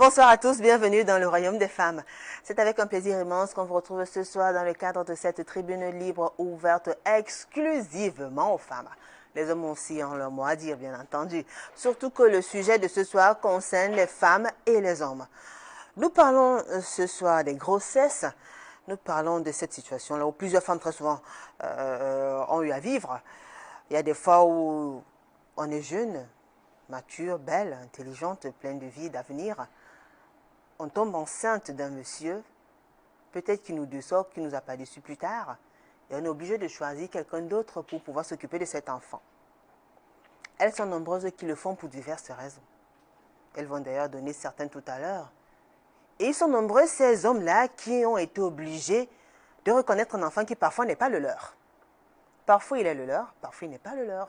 Bonsoir à tous, bienvenue dans le Royaume des femmes. C'est avec un plaisir immense qu'on vous retrouve ce soir dans le cadre de cette tribune libre ouverte exclusivement aux femmes. Les hommes aussi ont leur mot à dire, bien entendu. Surtout que le sujet de ce soir concerne les femmes et les hommes. Nous parlons ce soir des grossesses. Nous parlons de cette situation-là où plusieurs femmes très souvent ont eu à vivre. Il y a des fois où on est jeune, mature, belle, intelligente, pleine de vie, d'avenir. On tombe enceinte d'un monsieur, peut-être qu'il nous déçoit, qu'il ne nous a pas déçus plus tard, et on est obligé de choisir quelqu'un d'autre pour pouvoir s'occuper de cet enfant. Elles sont nombreuses qui le font pour diverses raisons. Elles vont d'ailleurs donner certaines tout à l'heure. Et ils sont nombreux ces hommes-là qui ont été obligés de reconnaître un enfant qui parfois n'est pas le leur. Parfois il est le leur, parfois il n'est pas le leur.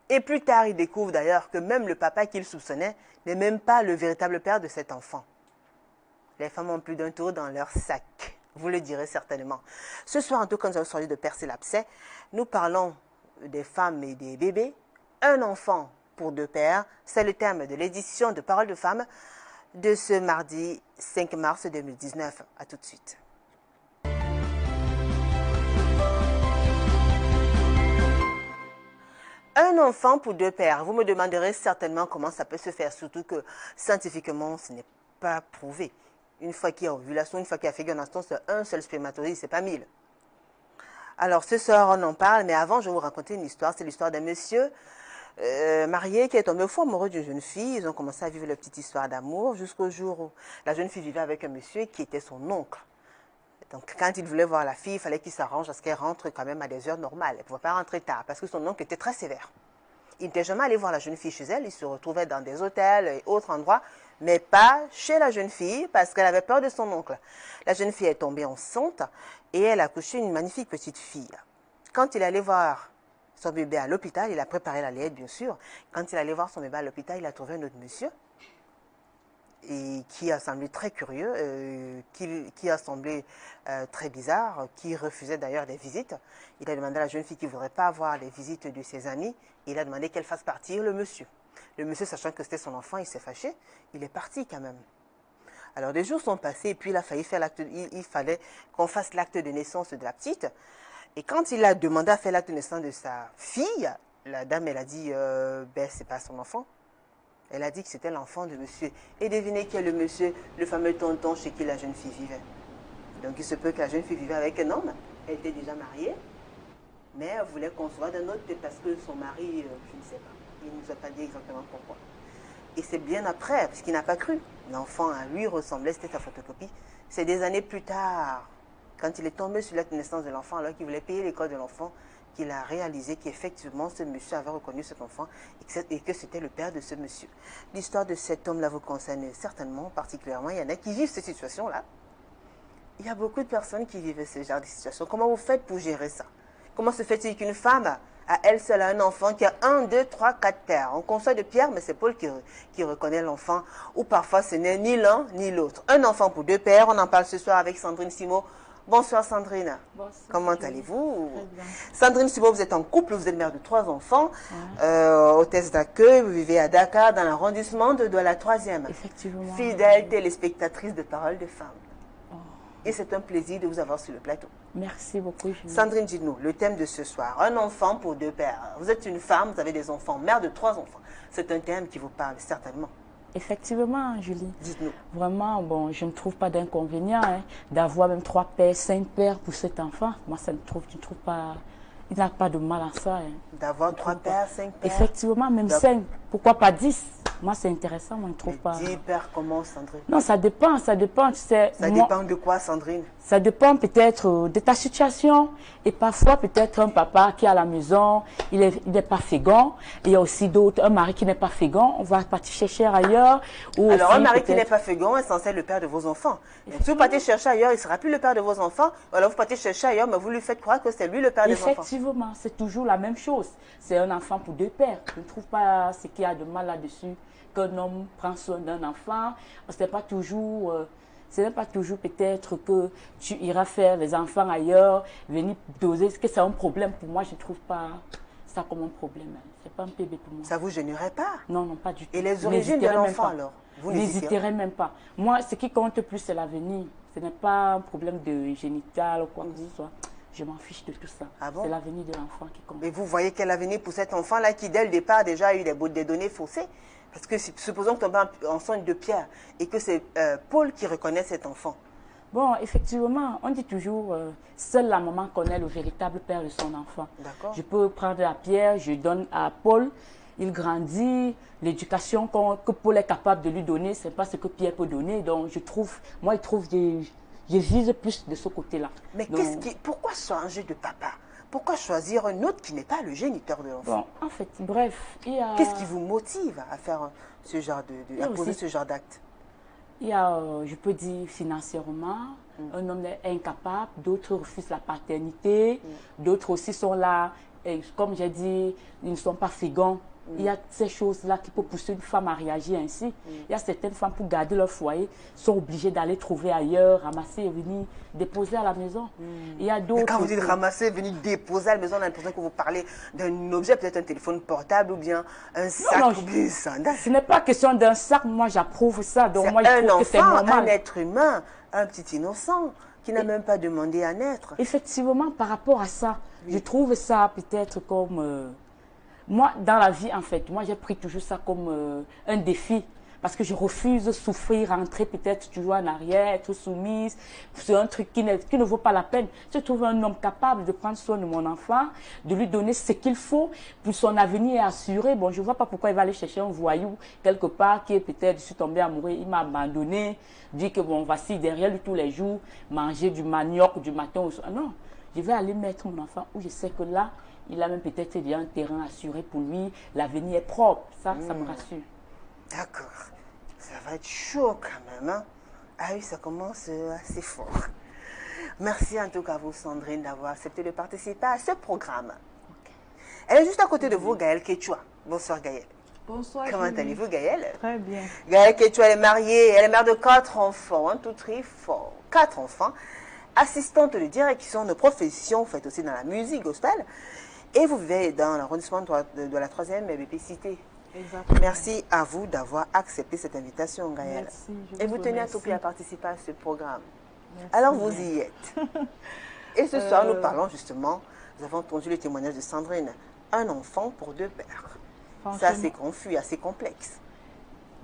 Et plus tard, ils découvrent d'ailleurs que même le papa qu'ils soupçonnaient n'est même pas le véritable père de cet enfant. Les femmes ont plus d'un tour dans leur sac, vous le direz certainement. Ce soir, en tout cas, nous allons choisi de percer l'abcès. Nous parlons des femmes et des bébés. Un enfant pour deux pères, c'est le terme de l'édition de Paroles de femmes de ce mardi 5 mars 2019. À tout de suite. Un enfant pour deux pères. Vous me demanderez certainement comment ça peut se faire, surtout que scientifiquement, ce n'est pas prouvé. Une fois qu'il y a ovulation, une fois qu'il y a fécondation, c'est un seul spermatozoïde, ce n'est pas 1000. Alors ce soir, on en parle, mais avant, je vais vous raconter une histoire. C'est l'histoire d'un monsieur marié qui est tombé au fond amoureux d'une jeune fille. Ils ont commencé à vivre leur petite histoire d'amour jusqu'au jour où la jeune fille vivait avec un monsieur qui était son oncle. Donc, quand il voulait voir la fille, il fallait qu'il s'arrange à ce qu'elle rentre quand même à des heures normales. Elle ne pouvait pas rentrer tard parce que son oncle était très sévère. Il n'était jamais allé voir la jeune fille chez elle. Il se retrouvait dans des hôtels et autres endroits, mais pas chez la jeune fille parce qu'elle avait peur de son oncle. La jeune fille est tombée enceinte et elle a accouché une magnifique petite fille. Quand il allait voir son bébé à l'hôpital, il a préparé la laide, bien sûr. Quand il allait voir son bébé à l'hôpital, il a trouvé un autre monsieur et qui a semblé très curieux, qui a semblé très bizarre, qui refusait d'ailleurs des visites. Il a demandé à la jeune fille qui ne voudrait pas avoir les visites de ses amis. Il a demandé qu'elle fasse partir le monsieur. Le monsieur, sachant que c'était son enfant, il s'est fâché. Il est parti quand même. Alors des jours sont passés et puis il a failli faire l'acte. Il fallait qu'on fasse l'acte de naissance de la petite. Et quand il a demandé à faire l'acte de naissance de sa fille, la dame, elle a dit, ben c'est pas son enfant. Elle a dit que c'était l'enfant de monsieur. Et devinez qui est le monsieur, le fameux tonton chez qui la jeune fille vivait. Donc il se peut que la jeune fille vivait avec un homme. Elle était déjà mariée. Mais elle voulait concevoir d'un autre parce que son mari, je ne sais pas. Il ne nous a pas dit exactement pourquoi. Et c'est bien après, parce qu'il n'a pas cru. L'enfant à lui ressemblait, c'était sa photocopie. C'est des années plus tard, quand il est tombé sur la naissance de l'enfant, alors qu'il voulait payer l'école de l'enfant, qu'il a réalisé qu'effectivement ce monsieur avait reconnu cet enfant et que c'était le père de ce monsieur. L'histoire de cet homme-là vous concerne certainement, particulièrement. Il y en a qui vivent cette situation-là. Il y a beaucoup de personnes qui vivent ce genre de situation. Comment vous faites pour gérer ça? Comment se fait-il qu'une femme a elle seule un enfant qui a 1, 2, 3, 4 pères? On conçoit de Pierre, mais c'est Paul qui reconnaît l'enfant. Ou parfois ce n'est ni l'un ni l'autre. Un enfant pour deux pères. On en parle ce soir avec Sandrine Simot. Bonsoir Sandrine. Bonsoir. Comment allez-vous? Sandrine Simot, vous êtes en couple, vous êtes mère de 3 enfants, hôtesse d'accueil, vous vivez à Dakar, dans l'arrondissement de la 3e. Effectivement. Fidèle téléspectatrice de Paroles de femmes. Et c'est un plaisir de vous avoir sur le plateau. Merci beaucoup, Julie. Sandrine, dites-nous, le thème de ce soir, un enfant pour deux pères. Vous êtes une femme, vous avez des enfants, mère de 3 enfants. C'est un thème qui vous parle certainement. Effectivement, Julie. Dites-nous. Vraiment, bon, je ne trouve pas d'inconvénient d'avoir même 3 pères, 5 pères pour cet enfant. Moi, je ne trouve pas... Il n'y a pas de mal à ça. D'avoir 3 pères, 5 pères? Effectivement, même 5. Pourquoi pas 10? Moi, c'est intéressant, moi, je ne trouve pas... 10 pères comment, Sandrine? Non, ça dépend, tu sais. Ça dépend de quoi, Sandrine? Ça dépend peut-être de ta situation. Et parfois, peut-être un papa qui est à la maison, il n'est pas fécond. Il y a aussi d'autres, un mari qui n'est pas fécond. On va partir chercher ailleurs. Ou alors, aussi, un mari qui n'est pas fécond est censé être le père de vos enfants. Si vous partez chercher ailleurs, il ne sera plus le père de vos enfants. Ou alors, vous partez chercher ailleurs, mais vous lui faites croire que c'est lui le père des enfants. Effectivement, c'est toujours la même chose. C'est un enfant pour deux pères. Je ne trouve pas ce qu'il y a de mal là-dessus. Qu'un homme prend soin d'un enfant, ce n'est pas toujours peut-être que tu iras faire les enfants ailleurs, venir doser, est-ce que c'est un problème pour moi, je ne trouve pas ça comme un problème. C'est pas un bébé pour moi. Ça vous gênerait pas? Non, non, pas du tout. Et les origines de l'enfant alors? Vous n'hésiterez même pas. Moi, ce qui compte plus, c'est l'avenir. Ce n'est pas un problème de génital ou quoi que ce soit. Je m'en fiche de tout ça. Ah bon? C'est l'avenir de l'enfant qui compte. Mais vous voyez quel avenir pour cet enfant-là qui, dès le départ, déjà a eu des données faussées? Parce que supposons que tu tombes enceinte de Pierre et que c'est Paul qui reconnaît cet enfant. Bon, effectivement, on dit toujours, seule la maman connaît le véritable père de son enfant. D'accord. Je peux prendre à Pierre, je donne à Paul, il grandit, l'éducation que Paul est capable de lui donner, ce n'est pas ce que Pierre peut donner. Donc, je trouve, moi, je vise plus de ce côté-là. Mais pourquoi changer de papa? Pourquoi choisir un autre qui n'est pas le géniteur de l'enfant? Bon, en fait, bref, il y a... Qu'est-ce qui vous motive à faire ce genre à poser ce genre d'acte? Il y a, je peux dire, financièrement, un homme est incapable, d'autres refusent la paternité, d'autres aussi sont là, et comme j'ai dit, ils ne sont pas fégants. Il y a ces choses-là qui peuvent pousser une femme à réagir ainsi. Il y a certaines femmes, pour garder leur foyer, sont obligées d'aller trouver ailleurs, ramasser et venir déposer à la maison. Il y a d'autres... Quand vous dites ramasser, venir déposer à la maison, on a l'impression que vous parlez d'un objet, peut-être un téléphone portable ou bien un sac ou bien un sandal. Ce n'est pas question d'un sac, moi j'approuve ça. Donc moi, je trouve que c'est normal. normal. Un être humain, un petit innocent, qui n'a même pas demandé à naître. Effectivement, par rapport à ça, je trouve ça peut-être comme... moi, dans la vie, en fait, moi, j'ai pris toujours ça comme un défi. Parce que je refuse de souffrir, rentrer peut-être toujours en arrière, être soumise. C'est un truc qui ne vaut pas la peine. Je trouve un homme capable de prendre soin de mon enfant, de lui donner ce qu'il faut pour son avenir est assuré. Bon, je ne vois pas pourquoi il va aller chercher un voyou quelque part qui est peut-être, je suis tombée amoureux, il m'a abandonné, dit que bon, voici derrière lui tous les jours, manger du manioc du matin au soir. Non, je vais aller mettre mon enfant où je sais que là, il a même peut-être déjà un terrain assuré pour lui, l'avenir est propre. Ça me rassure. D'accord. Ça va être chaud quand même. Hein? Ah oui, ça commence assez fort. Merci en tout cas à vous, Sandrine, d'avoir accepté de participer à ce programme. Elle est juste à côté de vous, Gaëlle Quechua. Bonsoir, Gaëlle. Bonsoir. Comment allez-vous, Gaëlle? Très bien. Gaëlle Quechua, elle est mariée. Elle est mère de 4 enfants. 1, 2, 3, 4. 4 enfants. Assistante de direction de profession, vous faites aussi dans la musique gospel. Et vous vivez dans l'arrondissement de la 3e BPCité. Exactement. Merci à vous d'avoir accepté cette invitation, Gaëlle. Merci. Et vous tenez à tout prix à participer à ce programme. Merci. Alors vous y êtes. Et ce soir, nous parlons justement, nous avons entendu le témoignage de Sandrine, un enfant pour 2 pères. C'est assez confus, assez complexe.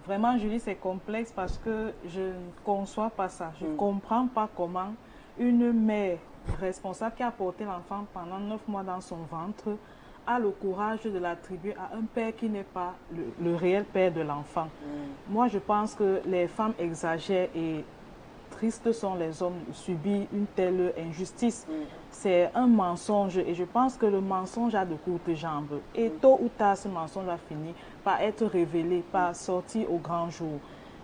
Vraiment, Julie, c'est complexe parce que je ne conçois pas ça. Je ne comprends pas comment une mère responsable qui a porté l'enfant pendant 9 mois dans son ventre a le courage de l'attribuer à un père qui n'est pas le réel père de l'enfant. Moi, je pense que les femmes exagèrent et tristes sont les hommes subissent une telle injustice. C'est un mensonge et je pense que le mensonge a de courtes jambes. Et tôt ou tard, ce mensonge va finir par être révélé, par sortir au grand jour.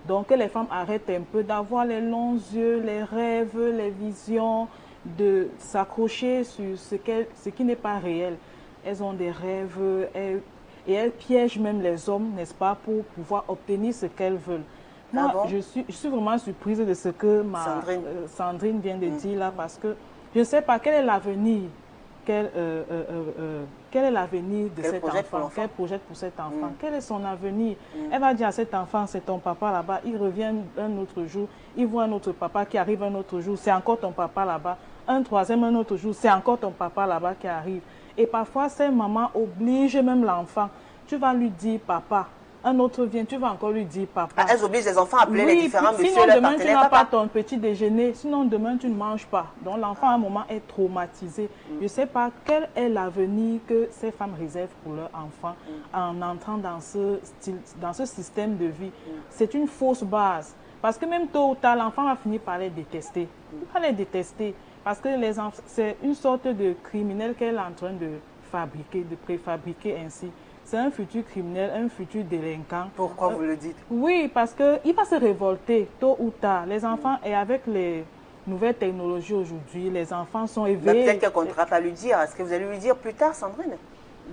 Donc, que les femmes arrêtent un peu d'avoir les longs yeux, les rêves, les visions, de s'accrocher sur ce qui n'est pas réel. Elles ont des rêves et elles piègent même les hommes, n'est-ce pas, pour pouvoir obtenir ce qu'elles veulent. Moi, je suis vraiment surprise de ce que Sandrine vient de dire là, parce que je ne sais pas quel est l'avenir quel est l'avenir de cet enfant, quel projet pour cet enfant, quel est son avenir. Elle va dire à cet enfant, c'est ton papa là-bas, il revient un autre jour, il voit un autre papa qui arrive un autre jour, c'est encore ton papa là-bas, un troisième un autre jour, c'est encore ton papa là-bas qui arrive. Et parfois, ces mamans obligent même l'enfant. Tu vas lui dire papa. Un autre vient, tu vas encore lui dire papa. Elles obligent les enfants à appeler les différents messieurs, sinon, leur demain, tu n'as papa. pas ton petit déjeuner. Sinon, demain, tu ne manges pas. Donc, l'enfant, à un moment, est traumatisé. Je ne sais pas quel est l'avenir que ces femmes réservent pour leurs enfants en entrant dans ce système de vie. C'est une fausse base. Parce que même tôt ou tard, l'enfant va finir par les détester. Il va les détester. Parce que c'est une sorte de criminel qu'elle est en train de fabriquer, de préfabriquer ainsi. C'est un futur criminel, un futur délinquant. Pourquoi vous le dites? Oui, parce qu'il va se révolter tôt ou tard. Les enfants, et avec les nouvelles technologies aujourd'hui, les enfants sont éveillés. Peut-être qu'elle ne comptera pas lui dire. Est-ce que vous allez lui dire plus tard, Sandrine?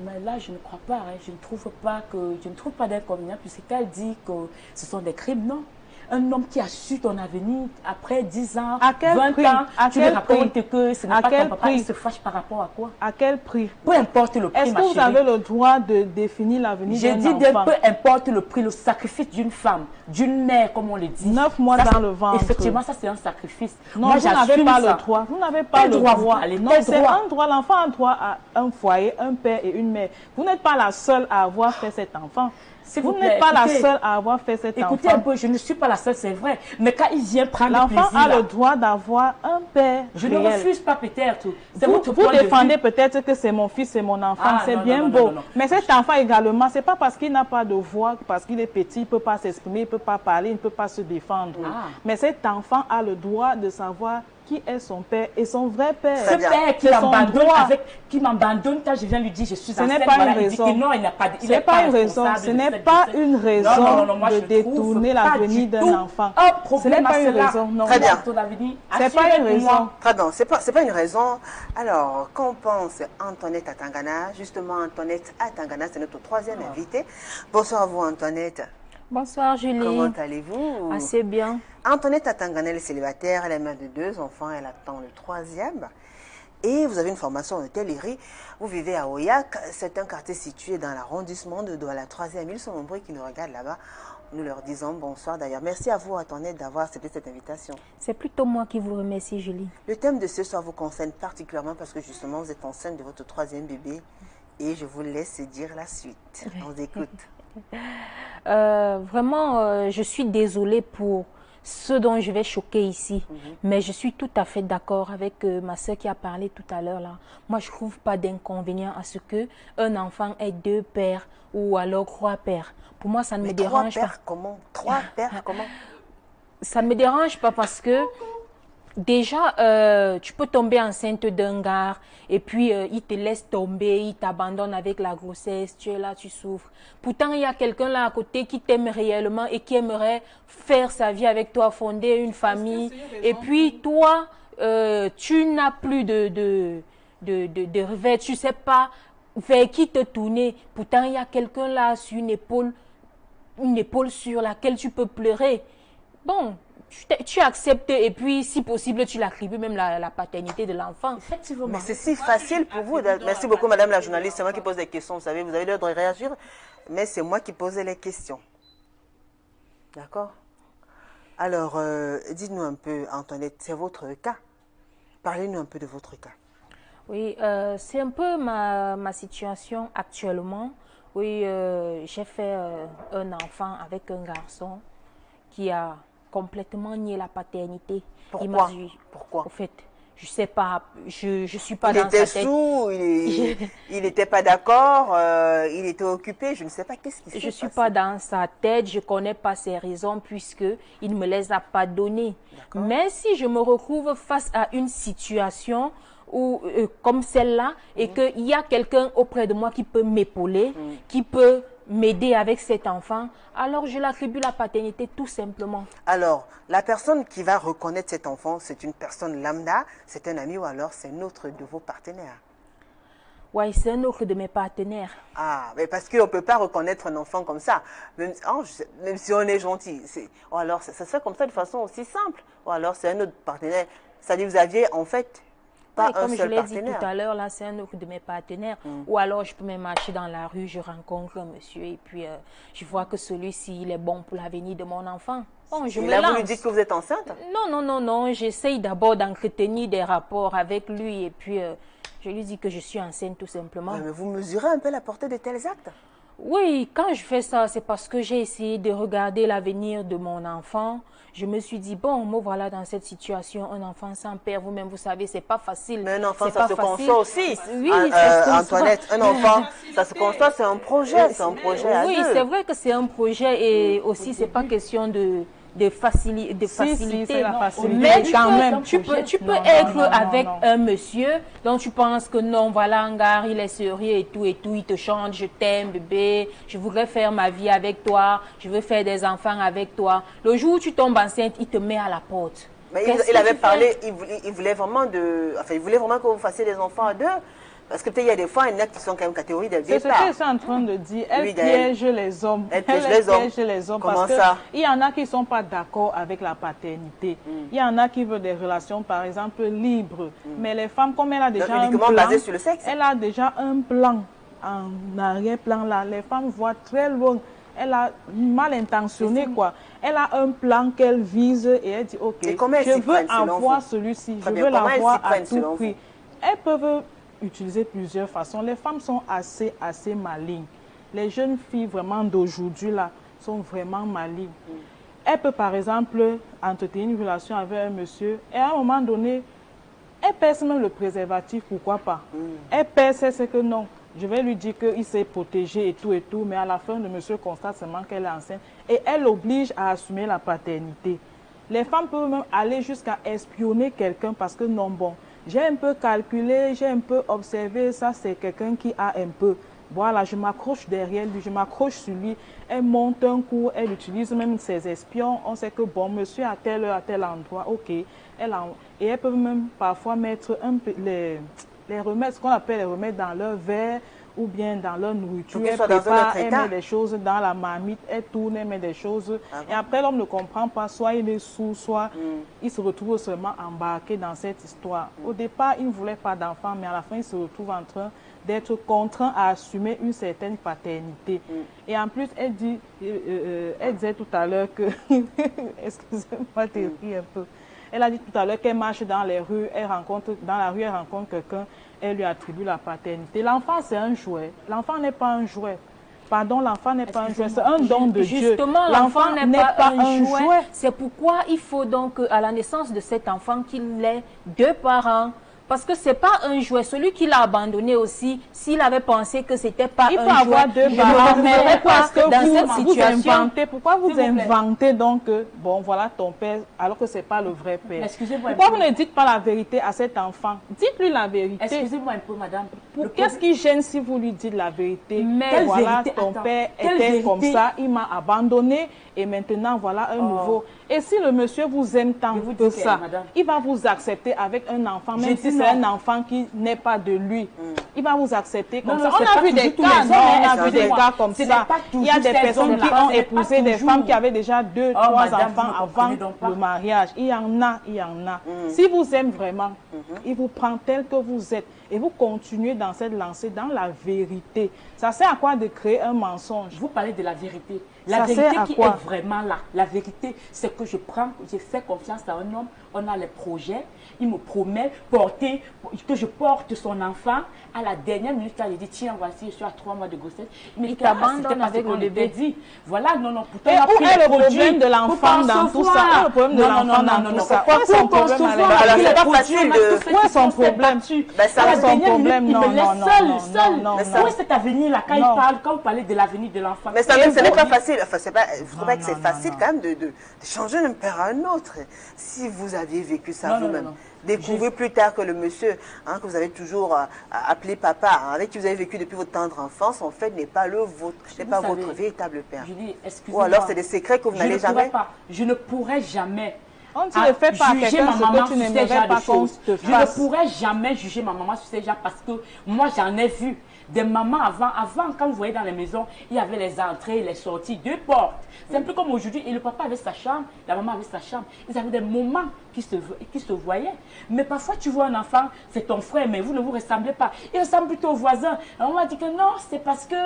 Mais là, je ne crois pas. Hein. Je ne trouve pas d'inconvénient, puisqu'elle dit que ce sont des crimes, non. un homme qui a su ton avenir après 10 ans, À quel 20 prix? ans, À tu lui quel racontes prix? que ce n'est À pas ton quel papa, prix? il se fâche par rapport à quoi? À quel prix? Peu importe le prix, Est-ce ma que vous chérie. avez le droit de définir l'avenir J'ai d'un dit enfant? peu importe le prix, le sacrifice d'une femme, d'une mère, comme on le dit. 9 mois Ça, dans c'est- le ventre. Effectivement, ça c'est un sacrifice. Non, Moi, vous n'avez j'assume pas ça. le droit. Vous n'avez pas Quel le droit, droit. vous parlez? Non, Quel c'est droit? un droit. L'enfant a un droit à un foyer, un père et une mère. Vous n'êtes pas la seule à avoir fait cet enfant. S'il Vous vous plaît, n'êtes pas la écoutez. seule à avoir fait cet Écoutez un enfant. peu, je ne suis pas la seule, c'est vrai. Mais quand il vient prendre le L'enfant plaisir, a là, le droit d'avoir un père je ne réel. refuse pas peut-être. C'est Vous, votre vous point de défendez vue. peut-être que c'est mon fils, c'est mon enfant, Ah, c'est non, bien non, non, beau. non, non. Mais cet enfant également, c'est pas parce qu'il n'a pas de voix, parce qu'il est petit, il ne peut pas s'exprimer, il ne peut pas parler, il ne peut pas se défendre. Ah. Mais cet enfant a le droit de savoir qui est son père et son vrai père. Ce bien. père qui C'est son m'abandonne droit. qui m'abandonne quand je viens lui dire je suis Ce enceinte, n'est pas voilà, une il dit que raison. non, il n'a pas, il Ce n'est est pas une raison. responsable Ce de n'est cette pas grossesse. une raison Non, moi, de je trouve détourner pas l'avenir du d'un tout enfant. un Ce problème n'est pas à une cela. raison, non. Très bien. Ton avenir, C'est pas une assurez-moi. raison. Très bien, c'est pas une raison. Alors, quand on pense Antoinette Atangana, justement, Antoinette Atangana, c'est notre troisième invitée. Bonsoir à vous, Antoinette. Bonsoir Julie. Comment allez-vous? Assez bien. Antoinette Atangana, elle est célibataire, elle est mère de 2 enfants, elle attend le 3e. Et vous avez une formation en hôtellerie. Vous vivez à Oyak, c'est un quartier situé dans l'arrondissement de Douala 3e. Ils sont nombreux qui nous regardent là-bas. Nous leur disons bonsoir d'ailleurs. Merci à vous, Antoinette, d'avoir accepté cette invitation. C'est plutôt moi qui vous remercie Julie. Le thème de ce soir vous concerne particulièrement parce que justement vous êtes enceinte de votre 3e bébé. Et je vous laisse dire la suite. On vous écoute. Vraiment, je suis désolée pour ce dont je vais choquer ici. Mais je suis tout à fait d'accord avec ma soeur qui a parlé tout à l'heure là. Moi, je ne trouve pas d'inconvénient à ce que un enfant ait 2 pères ou alors 3 pères. Pour moi, ça ne me Mais 3 dérange pas. pères comment? 3 pères comment? Ça ne me dérange pas parce que déjà, tu peux tomber enceinte d'un gars et puis il te laisse tomber, il t'abandonne avec la grossesse, tu es là, tu souffres. Pourtant, il y a quelqu'un là à côté qui t'aime réellement et qui aimerait faire sa vie avec toi, fonder une famille. Et puis toi, tu n'as plus de revers, tu ne sais pas vers qui te tourner. Pourtant, il y a quelqu'un là sur une épaule sur laquelle tu peux pleurer. Bon, tu acceptes et puis, si possible, tu l'attribues même la paternité de l'enfant. Effectivement. Mais c'est si facile pour vous. Merci beaucoup, madame la journaliste. C'est moi qui pose des questions. Vous savez, vous avez l'ordre de réagir. Mais c'est moi qui posais les questions. D'accord? Alors, dites-nous un peu, Antoinette, c'est votre cas. Parlez-nous un peu de votre cas. Oui, c'est un peu ma situation actuellement. Oui, j'ai fait un enfant avec un garçon qui a complètement nié la paternité. Pourquoi? Pourquoi? Au fait, je sais pas, je suis pas Il dans était sa tête. sous, il n'était pas d'accord, il était occupé, je ne sais pas qu'est-ce qui s'est passé. Je suis pas dans sa tête, je connais pas ses raisons puisque il ne me les a pas données. Mais si je me retrouve face à une situation où, comme celle-là et qu'il y a quelqu'un auprès de moi qui peut m'épauler, qui peut m'aider avec cet enfant, alors je l'attribue la paternité tout simplement. Alors, la personne qui va reconnaître cet enfant, c'est une personne lambda, c'est un ami ou alors c'est un autre de vos partenaires? Oui, c'est un autre de mes partenaires. Ah, mais parce qu'on ne peut pas reconnaître un enfant comme ça, même si on est gentil. Ou alors, ça se fait comme ça de façon aussi simple. Ou alors, c'est un autre partenaire. C'est-à-dire, vous aviez en fait pas Oui, un comme je seul l'ai dit partenaire. tout à l'heure, là, c'est un autre de mes partenaires. Ou alors, je peux même marcher dans la rue, je rencontre un monsieur et puis je vois que celui-ci, il est bon pour l'avenir de mon enfant. Bon, je Et me là, lance. vous lui dites que vous êtes enceinte? Non. J'essaye d'abord d'entretenir des rapports avec lui et puis je lui dis que je suis enceinte tout simplement. Ouais, mais vous mesurez un peu la portée de tels actes? Oui, quand je fais ça, c'est parce que j'ai essayé de regarder l'avenir de mon enfant. Je me suis dit, bon, me voilà dans cette situation, un enfant sans père, vous-même, vous savez, c'est pas facile. Mais un enfant, C'est ça pas se facile. conçoit aussi. Oui, ça se conçoit. Antoinette, un enfant, ça se conçoit, c'est un projet, c'est un projet à Oui, deux. c'est vrai que c'est un projet et aussi, c'est pas question de facilité. c'est la facilité. Mais Quand même. tu peux Non, être non, non, avec non. un monsieur dont tu penses que non, voilà, un gars, il est sérieux et tout, il te chante, je t'aime, bébé, je voudrais faire ma vie avec toi, je veux faire des enfants avec toi. Le jour où tu tombes enceinte, il te met à la porte. Mais Qu'est-ce il que avait tu fais? parlé, il voulait vraiment que vous fassiez des enfants à deux. Parce que peut-être il y a des fois, il y en a qui sont quand même catégories dès le C'est ce départ. que je suis en train de dire. Elle Oui, piège les hommes. Elle piège les hommes. Comment Parce que ça? il y en a qui ne sont pas d'accord avec la paternité. Il y en a qui veulent des relations, par exemple, libres. Mais les femmes, comme elle a déjà un uniquement plan, basé sur le sexe. elle a déjà un plan en arrière-plan là. Les femmes voient très loin. Elle a mal intentionné quoi. Elle a un plan qu'elle vise et elle dit ok, je veux avoir celui-ci, je veux l'avoir à tout prix. Elles peuvent utiliser plusieurs façons. Les femmes sont assez malignes. Les jeunes filles vraiment d'aujourd'hui là sont vraiment malignes. Elle peut par exemple entretenir une relation avec un monsieur et à un moment donné, elle perce même le préservatif, pourquoi pas. Elle perce, c'est que non. Je vais lui dire qu'il s'est protégé et tout, mais à la fin, le monsieur constate seulement qu'elle est enceinte et elle l'oblige à assumer la paternité. Les femmes peuvent même aller jusqu'à espionner quelqu'un parce que non, bon, j'ai un peu calculé, j'ai un peu observé, ça c'est quelqu'un qui a un peu. Voilà, je m'accroche derrière lui, je m'accroche sur lui, elle monte un coup, elle utilise même ses espions, on sait que bon, monsieur à tel heure, à tel endroit, ok. Et elle peut même parfois mettre les remèdes, ce qu'on appelle les remèdes dans leur verre ou bien dans leur nourriture. Elle prépare, elle met des choses dans la marmite, elle tourne, elle met des choses. Et après, l'homme ne comprend pas, soit il est sourd, soit il se retrouve seulement embarqué dans cette histoire. Au départ, il ne voulait pas d'enfant, mais à la fin, il se retrouve en train d'être contraint à assumer une certaine paternité. Et en plus, elle disait tout à l'heure que... Excusez-moi, t'es ri un peu. Elle a dit tout à l'heure qu'elle marche dans les rues, dans la rue, elle rencontre quelqu'un, elle lui attribue la paternité. L'enfant, c'est un jouet. L'enfant n'est pas un jouet. Pardon, l'enfant n'est pas un jouet, c'est un don de Dieu. Justement, l'enfant n'est pas un jouet. C'est pourquoi il faut donc, à la naissance de cet enfant, qu'il ait deux parents. Parce que ce n'est pas un jouet. Celui qui l'a abandonné aussi, s'il avait pensé que ce n'était pas un jouet, il peut avoir deux parents, mais pas dans cette situation. Pourquoi vous inventez donc, bon voilà ton père, alors que ce n'est pas le vrai père? Pourquoi vous ne dites pas la vérité à cet enfant? Dites-lui la vérité. Excusez-moi un peu, madame. Qu'est-ce qui gêne si vous lui dites la vérité? Mais voilà, ton père était comme ça, il m'a abandonné et maintenant voilà un nouveau. Et si le monsieur vous aime tant que ça, il va vous accepter avec un enfant, même si c'est un enfant qui n'est pas de lui. Il va vous accepter comme ça. On a vu des cas, on a vu des cas comme ça. Il y a des personnes qui ont épousé des femmes qui avaient déjà 2, 3 enfants avant le mariage. Il y en a, il y en a. Si vous aimez vraiment, il vous prend tel que vous êtes et vous continuez dans cette lancée, dans la vérité. Ça sert à quoi de créer un mensonge? Vous parlez de la vérité. La vérité qui est vraiment là. La vérité, c'est que je fais confiance à un homme, on a les projets, il me promet que je porte son enfant. À la dernière minute, quand il dit, tiens, voici, je suis à 3 mois de grossesse, il t'abandonne avec le bébé. Dit. Voilà, non, pourtant, et où est le problème de l'enfant dans tout ça? Où est le problème de l'enfant dans tout ça? Où est son problème? C'est pas facile de... Où est son problème? Son problème, non. Où est cet avenir-là quand vous parlez de l'avenir de l'enfant? Mais ça n'est pas facile. Enfin, il ne faut pas que c'est facile quand même de changer d'un père à un autre. Si vous aviez vécu ça vous-même, découvrez plus tard que le monsieur que vous avez toujours appelé papa, avec qui vous avez vécu depuis votre tendre enfance, en fait, n'est pas votre véritable père. Ou alors c'est des secrets que vous n'allez jamais... Je ne pourrais jamais... On ne te le fait pas à quelqu'un ce que tu n'aimerais pas qu'on te fasse. Je ne pourrais jamais juger ma maman sur ces genres parce que moi, j'en ai vu des mamans avant, quand vous voyez dans les maisons, il y avait les entrées, les sorties, 2 portes. C'est un peu comme aujourd'hui, et le papa avait sa chambre, la maman avait sa chambre. Ils avaient des moments qui se voyaient. Mais parfois, tu vois un enfant, c'est ton frère, mais vous ne vous ressemblez pas. Il ressemble plutôt au voisin. La maman dit que non, c'est parce que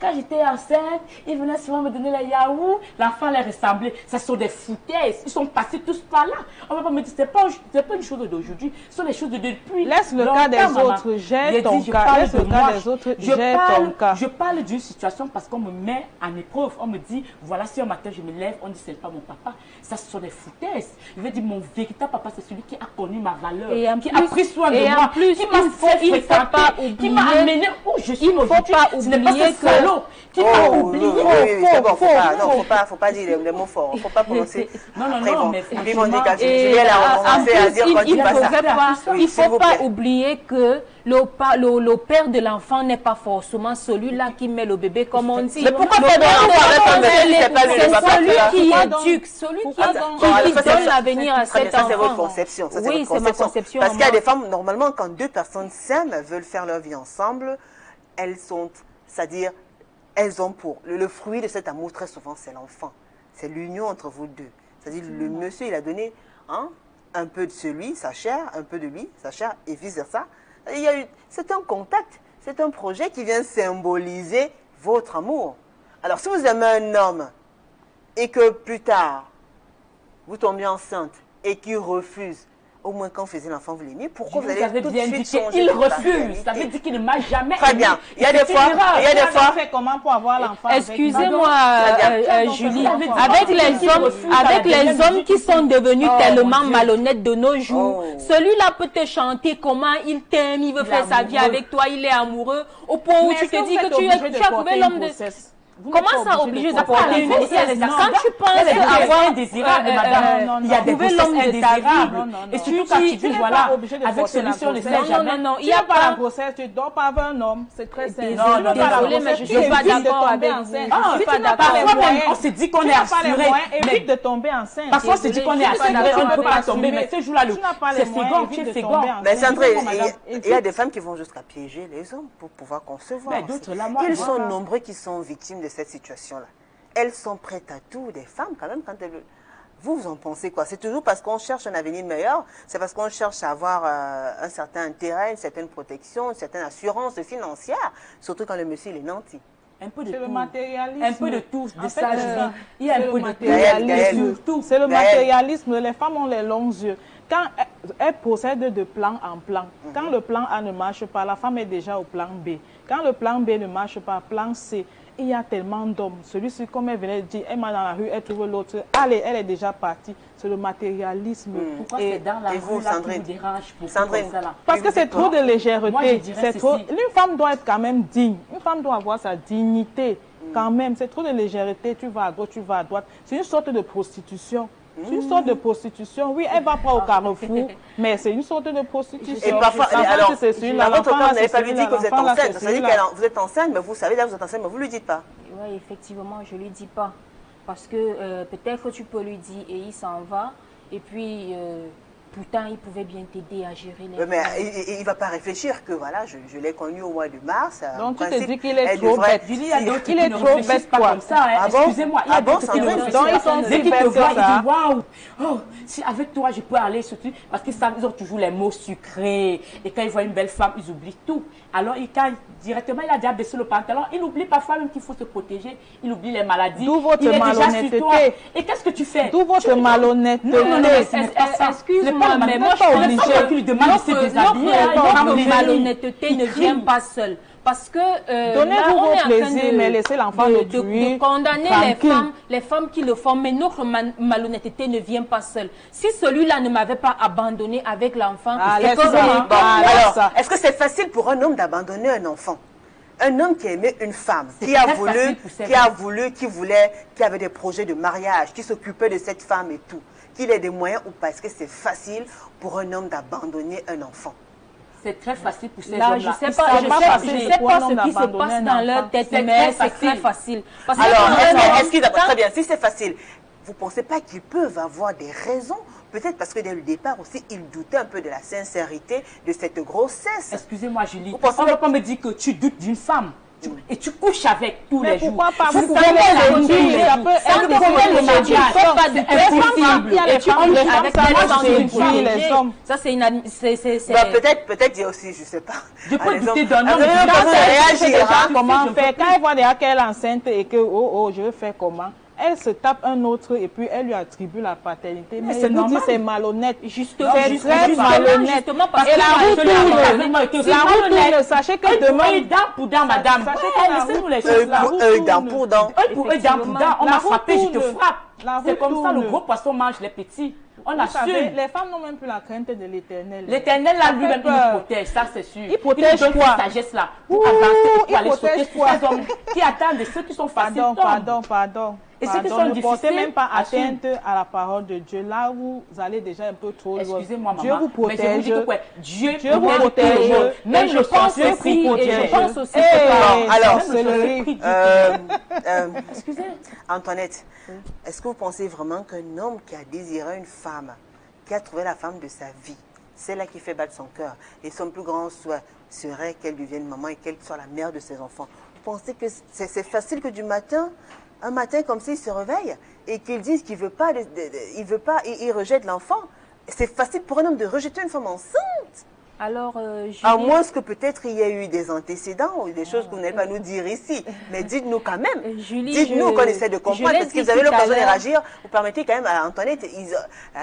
quand j'étais enceinte, il venait souvent me donner les yaourts, l'enfant les ressemblait. Ce sont des foutaises. Ils sont passés tous par là. On ne va pas me dire, ce n'est pas une chose d'aujourd'hui, ce sont des choses de depuis. Laisse le cas des autres, j'ai ton cas. Laisse le cas des autres. Je parle d'une situation parce qu'on me met en épreuve. On me dit, voilà, si un matin je me lève, on dit, c'est pas mon papa. Ça, ce sont des foutaises. Je veux dire, mon véritable papa, c'est celui qui a connu ma valeur, qui a pris soin de moi, qui m'a fait qui m'a amené où je suis aujourd'hui. Ce n'est pas ce salaud qui m'a oublié. Faut pas dire les mots forts. Faut pas prononcer. Non, mais Juliette a commencé à dire quand il passe ça. Il ne faut pas oublier que le père de l'enfant n'est pas forcément celui-là qui met le bébé, comme on dit. Mais pourquoi faire de l'enfant avec un monsieur qui n'est pas lui le papa? C'est celui qui éduque, celui qui donne l'avenir à cet enfant. Ça, c'est votre conception. Oui, c'est ma conception. Parce qu'il y a des femmes, normalement, quand deux personnes s'aiment, veulent faire leur vie ensemble, elles sont, c'est-à-dire, elles ont pour. Le fruit de cet amour, très souvent, c'est l'enfant. C'est l'union entre vous deux. C'est-à-dire, le monsieur, il a donné un peu de celui, sa chair, un peu de lui, sa chair, et vice-versa. C'est un contact, c'est un projet qui vient symboliser votre amour. Alors, si vous aimez un homme et que plus tard, vous tombez enceinte et qu'il refuse, au moins quand vous faisiez l'enfant, vous l'aimiez, pourquoi vous allez tout de suite changer? Il refuse, ça veut dire qu'il ne m'a jamais Très bien. Il y a des fois, fait comment pour avoir l'enfant? Excusez-moi, Julie, avec les hommes qui sont devenus tellement malhonnêtes de nos jours, celui-là peut te chanter comment il t'aime, il veut faire sa vie avec toi, il est amoureux, au point où tu te dis que tu as trouvé l'homme de... Comment ça obligé de porter une grossesse? Quand tu penses avoir indésirable, madame, il y a des grossesses indésirables. Et surtout quand tu dis, voilà, avec celui-ci, on ne sait jamais. Non, il n'y a pas la grossesse, tu dors pas avec un homme, c'est très simple. Non, désolé, mais je ne suis pas d'accord avec vous. Je ne suis pas d'accord. On se dit qu'on est assuré. Évite de tomber enceinte. Parce qu'on se dit qu'on est assuré, on ne peut pas tomber. Mais ce jour-là, c'est fégant, tu es fégant. Mais Sandrine, il y a des femmes qui vont jusqu'à piéger les hommes pour pouvoir concevoir. Ils sont nombreux qui sont victimes de cette situation-là. Elles sont prêtes à tout, des femmes quand même, quand elles... Vous en pensez quoi? C'est toujours parce qu'on cherche un avenir meilleur, c'est parce qu'on cherche à avoir un certain intérêt, une certaine protection, une certaine assurance financière, surtout quand le monsieur il est nanti. Un peu de tout. Le matérialisme. Un peu de tout, de ça, il y a un peu de tout. C'est le matérialisme. Les femmes ont les longs yeux. Quand elles procèdent de plan en plan, quand le plan A ne marche pas, la femme est déjà au plan B. Quand le plan B ne marche pas, plan C. Il y a tellement d'hommes. Celui-ci, comme elle venait de dire, elle m'a dans la rue, elle trouve l'autre. Allez, elle est déjà partie. C'est le matérialisme. Pourquoi c'est dans la rue là qui vous dérange pour ça là? Parce que c'est trop de légèreté. Une femme doit être quand même digne. Une femme doit avoir sa dignité. Quand même, c'est trop de légèreté. Tu vas à gauche, tu vas à droite. C'est une sorte de prostitution. C'est une sorte de prostitution. Oui, elle ne va pas au carrefour, mais c'est une sorte de prostitution. Et parfois, alors, dans votre cas, vous n'avez pas lui dit que vous êtes enceinte. C'est-à-dire que vous êtes enceinte, mais vous savez là, vous êtes enceinte, mais vous ne lui dites pas. Oui, effectivement, je ne lui dis pas. Parce que peut-être que tu peux lui dire et il s'en va. Et puis, pourtant, il pouvait bien t'aider à gérer les... Mais il ne va pas réfléchir que, voilà, je l'ai connu au mois de mars. Donc, tu te dis qu'il est trop bête. Il est trop bête, pas comme ça. Excusez-moi, il y a d'autres qui ne réfléchissent pas. Dès qu'ils te voient, ils disent, waouh, si avec toi, je peux aller surtout. Parce qu'ils ont toujours les mots sucrés. Et quand ils voient une belle femme, ils oublient tout. Alors, quand directement, il a déjà baissé le pantalon. Il oublie parfois même qu'il faut se protéger. Il oublie les maladies. D'où votre malhonnêteté. Et qu'est-ce que tu fais? D'où votre malhonnêteté. Non, excuse-moi, mais moi, notre malhonnêteté ne vient pas seule. Parce que donnez-vous vos plaisirs, mais laissez l'enfant de condamner les femmes qui le font, mais notre malhonnêteté ne vient pas seule. Si celui-là ne m'avait pas abandonné avec l'enfant, alors, est-ce que c'est facile pour un homme d'abandonner un enfant? Un homme qui aimait une femme, qui avait des projets de mariage, qui s'occupait de cette femme et tout, qu'il ait des moyens ou pas, est-ce que c'est facile pour un homme d'abandonner un enfant? C'est très facile pour ces hommes-là. Je ne sais pas ce qui se passe dans leur tête, mais c'est très facile. Alors, est-ce qu'il très bien, si c'est facile, vous ne pensez pas qu'ils peuvent avoir des raisons? Peut-être parce que dès le départ aussi, ils doutaient un peu de la sincérité de cette grossesse. Excusez-moi, Julie, on ne peut pas me dire que tu doutes d'une femme. Et tu couches avec tous les jours. Mais pourquoi pas? Vous pouvez le dire. Ça peut être le mariage. C'est impossible. Et tu couches avec les hommes. Ça, c'est une... Peut-être dire aussi, je ne sais pas. Je peux douter d'un homme. Comment faire? Quand elle voit déjà qu'elle est enceinte et que, je vais faire comment? Elle se tape un autre et puis elle lui attribue la paternité. Mais c'est normal. C'est malhonnête. Justement, c'est très malhonnête. Et la route tourne. Sachez que demain... Œil dent pour dent, madame. Laissez-nous les choses. Œil dent pour dent. Œil pour œil, dent pour dent. On m'a frappé, je te frappe. C'est comme ça, le gros poisson mange les petits. On assume. Les femmes n'ont même plus la crainte de l'Éternel. L'Éternel, là, lui-même, il nous protège, ça c'est sûr. Il protège quoi? Il donne cette sagesse-là pour avancer, pour aller sauter sur ces hommes qui attendent de ceux qui sont faciles. Pardon. Et ceux qui sont ne difficiles, portez même pas assument. atteinte à la parole de Dieu. Là où vous allez déjà un peu trop loin. Excusez-moi, Dieu maman, vous protège. mais je vous dis que quoi, Dieu vous protège protège. tout le monde. Même je je pense Dieu aussi, et protège. je pense aussi Hey, que alors, sorcellerie. excusez. Antoinette, est-ce que vous pensez vraiment qu'un homme qui a désiré une femme, qui a trouvé la femme de sa vie, celle-là qui fait battre son cœur, et son plus grand souhait serait qu'elle devienne maman et qu'elle soit la mère de ses enfants, vous pensez que c'est facile que du matin, un matin comme ça, il se réveille et qu'il dise qu'il veut pas, il rejette l'enfant? C'est facile pour un homme de rejeter une femme enceinte? Alors, À moins que peut-être il y ait eu des antécédents ou des choses que vous n'allez pas nous dire ici. Mais dites-nous quand même. Julie, Dites-nous qu'on essaie de comprendre. Parce que vous avez l'occasion de réagir. Vous permettez quand même à Antoinette.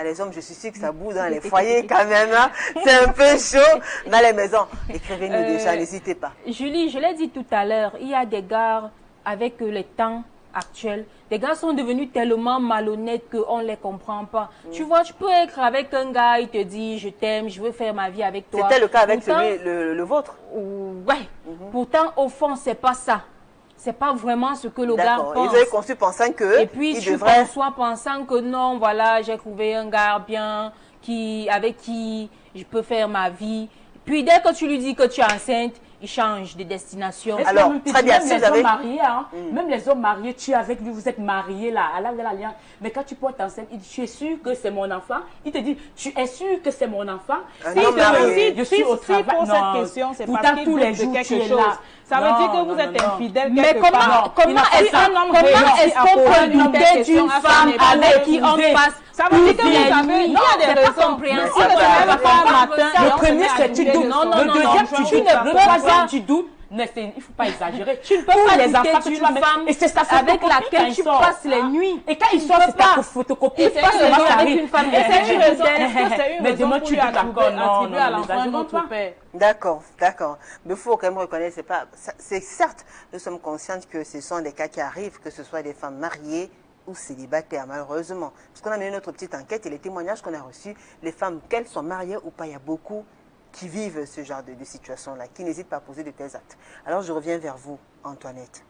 Les hommes, je suis sûre que ça bouge dans les foyers quand même. Hein. C'est un peu chaud dans les maisons. Écrivez-nous déjà, n'hésitez pas. Julie, je l'ai dit tout à l'heure, il y a des gars avec les temps actuels. Les gars sont devenus tellement malhonnêtes qu'on ne les comprend pas. Tu vois, tu peux être avec un gars, il te dit, je t'aime, je veux faire ma vie avec toi. C'était le cas avec Pourtant, le vôtre. Ouais. Pourtant, au fond, c'est pas ça. C'est pas vraiment ce que le gars D'accord. pense. Ils avaient conçu pensant que Et puis, tu conçois pensant que non, voilà, j'ai trouvé un gars bien, avec qui je peux faire ma vie. Puis, dès que tu lui dis que tu es enceinte, il change de destination. Alors, très bien, même les hommes mariés, hein, même les hommes mariés, tu es avec lui, vous êtes mariés là, à l'âge de l'alliance. Mais quand tu portes enceinte, il dit, tu es sûr que c'est mon enfant? Il te dit, tu es sûr que c'est mon enfant? Je suis au travail. Si cette question, c'est parce qu'il tous les jours quelque tu es chose. là. Ça veut dire que vous êtes infidèle Mais quelque part. comment est-ce qu'on peut douter d'une femme avec qui on passe? Ça veut dire que vous avez, il y a des raisons. Le premier, c'est tu doutes. Le deuxième, tu doutes. Le troisième, tu doutes. Il ne faut pas exagérer. Tu ne peux pas les enfants que douter tu vas d'une femme et c'est ça avec laquelle tu passes les nuits. Et quand il sort, c'est ta photocopie. Et pas seulement avec une femme. C'est une raison. C'est une Mais raison demain, pour tu lui doutes encore. Non, attribuer à l'enfant n'exagérons notre pas. père. D'accord, d'accord. Mais il faut quand même reconnaître, c'est certes, nous sommes conscients que ce sont des cas qui arrivent, que ce soit des femmes mariées ou célibataires, malheureusement. Parce qu'on a mené notre petite enquête et les témoignages qu'on a reçus, les femmes, qu'elles soient mariées ou pas, il y a beaucoup qui vivent ce genre de situation-là, qui n'hésitent pas à poser de tels actes. Alors je reviens vers vous, Antoinette.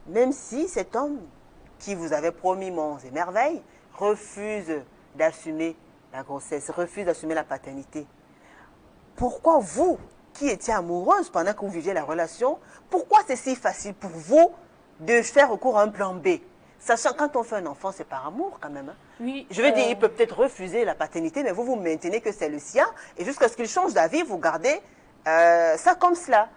Même si cet homme qui vous avait promis monts et merveilles refuse d'assumer la grossesse, refuse d'assumer la paternité, pourquoi vous, qui étiez amoureuse pendant que vous viviez la relation, pourquoi c'est si facile pour vous de faire recours à un plan B? Sachant que quand on fait un enfant, c'est par amour quand même. Hein. Oui, Je veux dire, il peut peut-être refuser la paternité, mais vous maintenez que c'est le sien. Et jusqu'à ce qu'il change d'avis, vous gardez ça comme cela.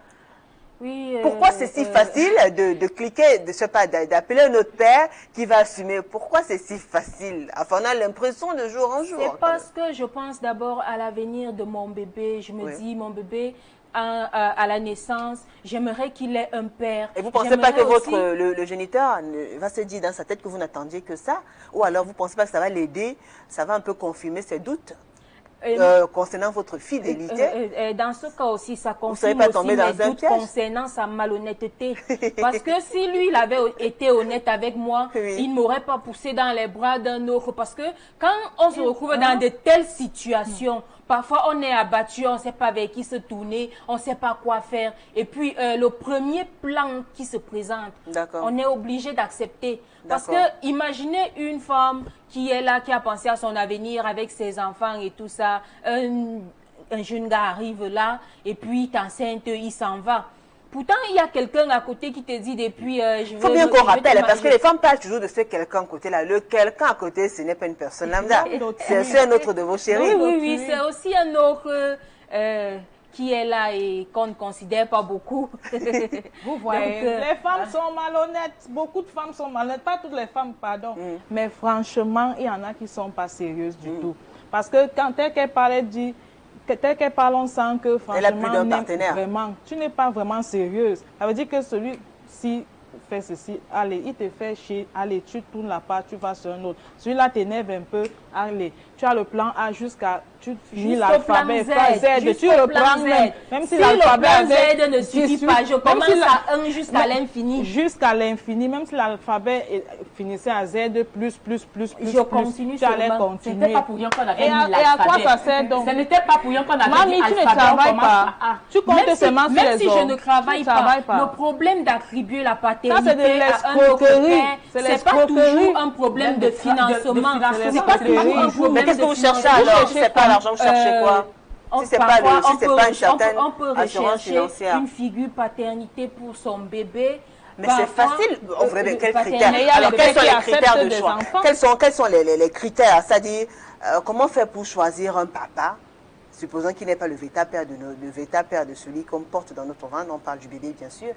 Oui, Pourquoi c'est si facile de cliquer, je sais pas, d'appeler un autre père qui va assumer? Pourquoi c'est si facile? Enfin, on a l'impression de jour en jour. C'est parce que je pense d'abord à l'avenir de mon bébé. Je me dis, mon bébé, à la naissance, j'aimerais qu'il ait un père. Et vous ne pensez pas que le géniteur va se dire dans sa tête que vous n'attendiez que ça? Ou alors vous ne pensez pas que ça va l'aider, ça va un peu confirmer ses doutes concernant votre fidélité? Dans ce cas aussi, ça confirme aussi mes doutes concernant sa malhonnêteté. Parce que si lui, il avait été honnête avec moi, il ne m'aurait pas poussé dans les bras d'un autre. Parce que quand on se retrouve dans de telles situations, parfois on est abattu, on ne sait pas vers qui se tourner, on ne sait pas quoi faire. Et puis le premier plan qui se présente, on est obligé d'accepter. Parce que imaginez une femme qui est là, qui a pensé à son avenir avec ses enfants et tout ça. Un jeune gars arrive là et puis t'enceinte, il s'en va. Pourtant, il y a quelqu'un à côté qui te dit depuis... Il faut bien qu'on rappelle, parce que les femmes parlent toujours de ce quelqu'un à côté là. Le quelqu'un à côté, ce n'est pas une personne lambda. C'est un autre de vos chéris. Oui, c'est aussi un autre qui est là et qu'on ne considère pas beaucoup. Vous voyez, les femmes sont malhonnêtes. Beaucoup de femmes sont malhonnêtes. Pas toutes les femmes, pardon. Mais franchement, il y en a qui ne sont pas sérieuses du tout. Parce que quand elle parlait, dit... Tel qu'elle parle, on sent que franchement, vraiment, tu n'es pas vraiment sérieuse. Ça veut dire que celui-ci fait ceci, allez, il te fait chier, allez, tu tournes la part, tu vas sur un autre. Celui-là t'énerve un peu, allez, tu as le plan A jusqu'à tu finis Juste au l'alphabet, plan pas Z, Z, juste tu au le plan prends Z. même si Si l'alphabet le plan avec Z ne suffit pas, je commence à 1 jusqu'à l'infini. Jusqu'à l'infini, même si l'alphabet finissait à Z, Je continue tu allais seulement. Ce n'était continuer. pas pour rien qu'on avait Et mis à l'alphabet. quoi ça sert donc? Ce n'était pas pour rien qu'on avait Mamie, mis tu ne alphabet. travailles on pas. commence à A. Tu comptes Même seulement sur même les si je hommes. ne travaille Tu ne travailles pas, pas. le problème d'attribuer la Ça, c'est de paternité à un autre l'escroquerie. père, C'est c'est pas l'escroquerie. toujours un problème de financement. C'est C'est pas toujours un l'escroquerie. problème Mais qu'est-ce que de vous cherchez financement. alors? Si c'est pas l'argent, vous cherchez quoi? Si c'est pas une certaine on peut assurance rechercher financière. une figure paternité pour son bébé. Mais c'est Parfois, facile. Vous voulez quels paternité, critères? il y a Alors, les quels sont bébés les qui critères de acceptent choix? des enfants. Quels sont les critères? C'est-à-dire, comment faire pour choisir un papa, supposons qu'il n'est pas le véritable père de celui qu'on porte dans notre ventre, on parle du bébé bien sûr.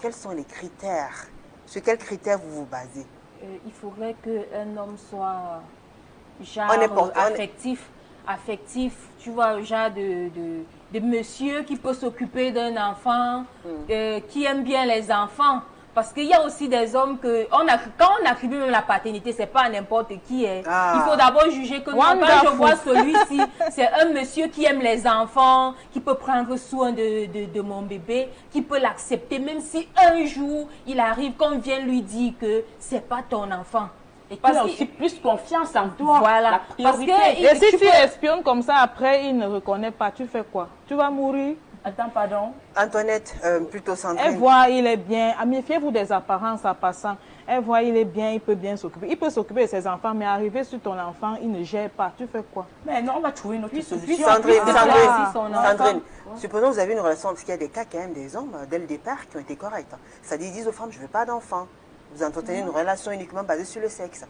Quels sont les critères? Sur quels critères vous vous basez? Il faudrait qu'un homme soit genre affectif, tu vois, genre de monsieur qui peut s'occuper d'un enfant, qui aime bien les enfants. Parce qu'il y a aussi des hommes que, quand on attribue même la paternité, c'est pas à n'importe qui. Il faut d'abord juger que non, quand je vois celui-ci, c'est un monsieur qui aime les enfants, qui peut prendre soin de mon bébé, qui peut l'accepter, même si un jour il arrive qu'on vient lui dire que c'est pas ton enfant. Et qu'il a aussi plus confiance en toi. Voilà. Parce que Et si tu espionnes comme ça, après, il ne reconnaît pas, tu fais quoi? Tu vas mourir? Attends, pardon. Antoinette, plutôt Sandrine. Elle voit, il est bien. Méfiez-vous des apparences en passant. Elle voit, il est bien, il peut bien s'occuper. Il peut s'occuper de ses enfants, mais arriver sur ton enfant, il ne gère pas. Tu fais quoi? Mais non, on va trouver une autre solution. Sandrine, supposons que vous avez une relation, parce qu'il y a des cas quand même des hommes, dès le départ, qui ont été corrects. C'est-à-dire, ils disent aux femmes, je ne veux pas d'enfants. Vous entretenez une relation uniquement basée sur le sexe.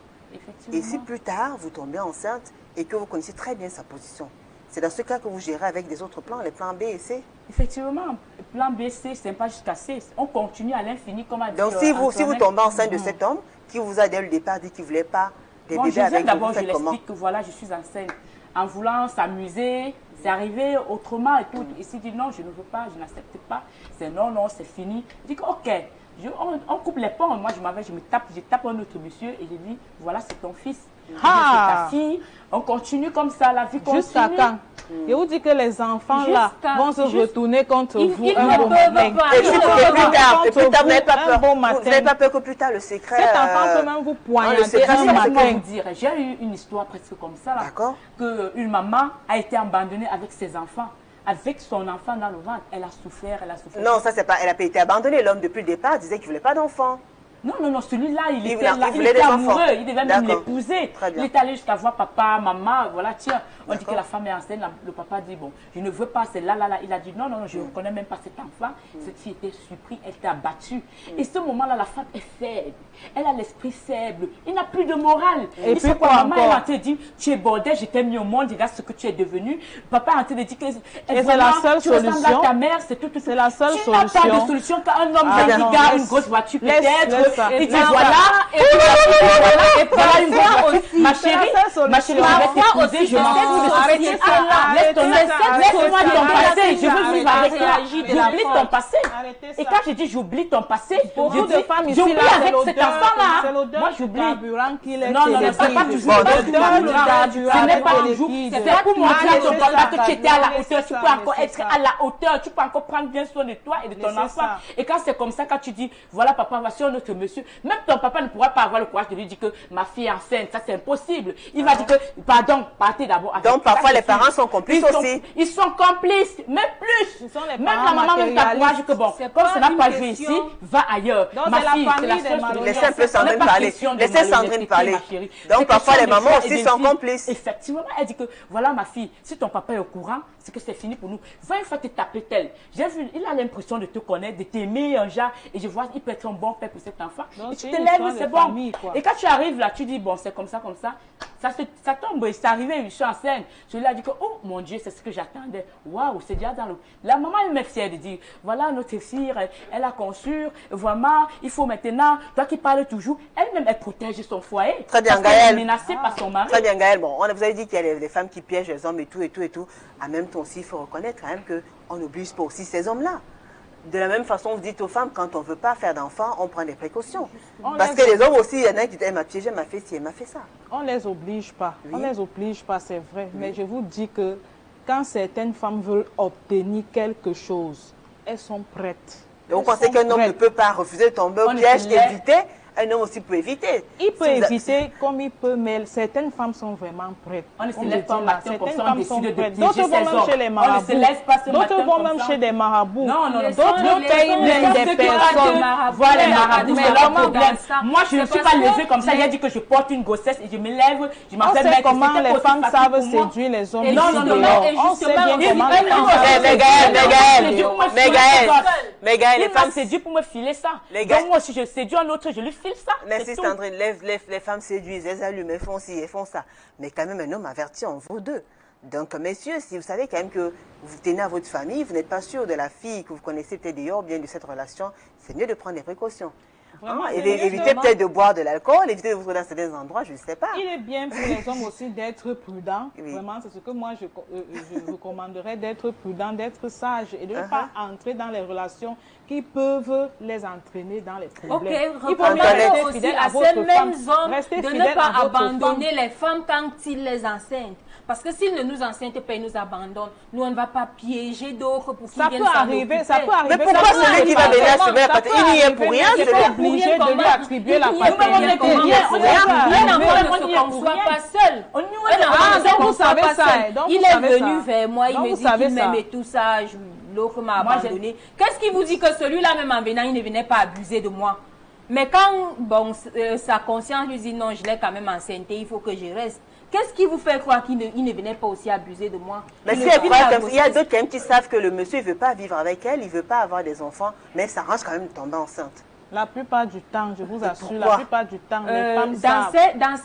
Et si plus tard, vous tombez enceinte et que vous connaissez très bien sa position, c'est dans ce cas que vous gérez avec des autres plans, les plans B et C. Effectivement, plan B, C, c'est pas jusqu'à C. On continue à l'infini, comme a dit Donc, si vous tombez enceinte de cet homme, qui vous a dès le départ dit qu'il ne voulait pas des bébés avec vous, d'abord, vous je faites comment? l'explique que voilà, je suis enceinte. En voulant s'amuser, c'est arrivé autrement et tout. Il s'est dit non, je ne veux pas, je n'accepte pas. C'est non, non, c'est fini. Je dis que, ok. On coupe les ponts. Moi, je tape un autre monsieur et je dis, voilà, c'est ton fils. C'est ta fille. On continue comme ça, la vie continue. Jusqu'à quand? Et vous dites que les enfants là vont se retourner contre vous un bon matin. Et plus tard, vous n'avez pas peur. Vous n'avez pas peur que plus tard le secret. Cet enfant peut même vous poignarder un matin. J'ai eu une histoire presque comme ça. D'accord. Qu'une maman a été abandonnée avec ses enfants. Avec son enfant dans le ventre, elle a souffert, Non, ça c'est pas, elle n'a pas été abandonnée. L'homme depuis le départ disait qu'il ne voulait pas d'enfant. Non, celui-là, il était des amoureux, enfants. il devait même l'épouser. Il est allé jusqu'à voir papa, maman, voilà, tiens, on dit que la femme est enceinte, le papa dit, bon, je ne veux pas, c'est là. Il a dit, non, je ne reconnais même pas cet enfant. Cette fille était surprise, elle était abattue. Et ce moment-là, la femme est faible, elle a l'esprit faible, il n'a plus de morale. Et puis quoi maman est en train de dire, tu es bordel, je t'ai mis au monde, regarde ce que tu es devenu. Papa est en train de dire que c'est la seule solution. Tu ressembles à ta mère, c'est tout. C'est la seule solution. Tu n'as pas de solution quand un homme qui garde une grosse voiture peut-être. Et tu voilà, et puis voilà une grosse aussi. Ma chérie, je vais t'épouser, je m'en fous. Laisse-moi ton passé, je veux vivre avec toi. J'oublie ton passé. Et quand je dis j'oublie ton passé, j'oublie avec cet enfant-là. Moi, j'oublie. Non, c'est pas toujours ce n'est pas toujours. C'est pour montrer à ton papa que tu étais à la hauteur. Tu peux encore être à la hauteur. Tu peux encore prendre bien soin de toi et de ton enfant. Et quand c'est comme ça, quand tu dis, voilà papa, voici un autre monsieur, même ton papa ne pourra pas avoir le courage de lui dire que ma fille est enceinte. Ça, c'est impossible. Il va dire que, pardon, partez d'abord avec. Donc, parfois, les parents sont complices aussi. Ils sont complices, même plus. Même la maman même t'a courage que bon, comme ça n'a pas joué ici, va ailleurs. Ma fille, c'est la seule solution. Laissez un peu Sandrine parler. Laissez Sandrine parler. Donc, parfois, les mamans aussi sont complices. Effectivement, elle dit que, voilà ma fille, si ton papa est au courant, c'est que c'est fini pour nous. Va une fois te taper tel. J'ai vu, il a l'impression de te connaître, de t'aimer un genre, et je vois, il peut être un bon père pour cet enfant. Et tu te lèves, c'est bon. Et quand tu arrives là, tu dis, bon, c'est comme ça. Ça tombe, et c'est arrivé, je suis enceinte. Je lui ai dit que, oh mon Dieu, c'est ce que j'attendais. Waouh, c'est déjà dans le. La maman, elle m'est fière de dire, voilà, notre fille, elle a conçu, vraiment, il faut maintenant, toi qui parles toujours, elle-même, elle protège son foyer. Très bien, parce qu'elle Gaëlle. est menacée par son mari. Très bien, Gaëlle. Bon, vous avez dit qu'il y a des femmes qui piègent les hommes et tout. En même temps aussi, il faut reconnaître quand même qu'on n'oblige pas aussi ces hommes-là. De la même façon, vous dites aux femmes, quand on ne veut pas faire d'enfants, on prend des précautions. Parce que les hommes aussi, il y en a qui disent, elle m'a piégé, elle m'a fait ci, elle m'a fait ça. On ne les oblige pas. Oui. On ne les oblige pas, c'est vrai. Mais je vous dis que quand certaines femmes veulent obtenir quelque chose, elles sont prêtes. Donc, vous pensez qu'un homme ne peut pas refuser de tomber au piège, éviter? Un homme aussi peut éviter. Il peut éviter comme il peut, mais certaines femmes sont vraiment prêtes. On ne se lève pas matin comme ça, on décide de piéger D'autres vont même chez les marabouts. On ne se lève pas ce matin D'autres vont même comme ça. chez des marabouts. Non, non, non. D'autres payent même des personnes. Voilà les marabouts, Mais c'est leur comment problème. Moi, je ne suis pas levée comme ça. Il a dit que je porte une grossesse et je me lève, je On m'appelle sait comment les femmes savent séduire les hommes. Non, non, non, On sait bien comment les femmes Mais Gaël, les il m'a femmes... séduit pour me filer ça. Les gars- Donc moi, si je séduis un autre, je lui file ça. Merci C'est tout. Sandrine, les femmes séduisent, elles allument, elles font ci, elles font ça. Mais quand même, un homme averti en vaut deux. Donc, messieurs, si vous savez quand même que vous tenez à votre famille, vous n'êtes pas sûr de la fille que vous connaissez peut-être d'ailleurs, bien de cette relation, c'est mieux de prendre des précautions. Vraiment, Hein, c'est mieux évitez vraiment. peut-être de boire de l'alcool, évitez de vous trouver dans certains endroits, je ne sais pas. Il est bien pour les hommes aussi d'être prudents. Oui. Vraiment, c'est ce que moi je recommanderais, d'être prudent, d'être sage et de ne pas entrer dans les relations qui peuvent les entraîner dans les Ok, problèmes. Il faut recommandez bien rester aussi fidèle à votre ces femme. mêmes hommes Restez de fidèle ne pas à votre abandonner femme. les femmes quand ils les enceintent. Parce que s'ils ne nous enceintent pas, ils nous abandonnent. Nous, on ne va pas piéger d'autres pour qu'ils Ça viennent peut s'en arriver, occuper. ça peut arriver. Mais pourquoi ça peut celui qui va arriver. venir se mettre à Ça côté, peut il n'y est arriver, pour rien, mais celui-là. c'est pas obligé de lui attribuer la Nous, paternité. on est pour rien. pour rien. Un enfant On ne y se est conçoit pour pas seul. Ah, Un enfant ne se donc vous conçoit savez pas ça, seul. donc Il vous est savez venu ça. vers moi, il Donc me vous dit savez qu'il m'aime ça. et tout ça. L'autre m'a abandonné. Qu'est-ce qui vous dit que celui-là, même en venant, il ne venait pas abuser de moi? Mais quand bon, sa conscience lui dit non, je l'ai quand même enceinté, il faut que je reste. Qu'est-ce qui vous fait croire qu'il ne venait pas aussi abuser de moi? Mais Il si ne elle file croit la comme ça, il y a grossesse. d'autres quand même qui savent que le monsieur ne veut pas vivre avec elle, il ne veut pas avoir des enfants, mais ça arrange quand même de tomber enceinte. La plupart du temps, je vous assure, pourquoi? la plupart du temps, les femmes Dans savent.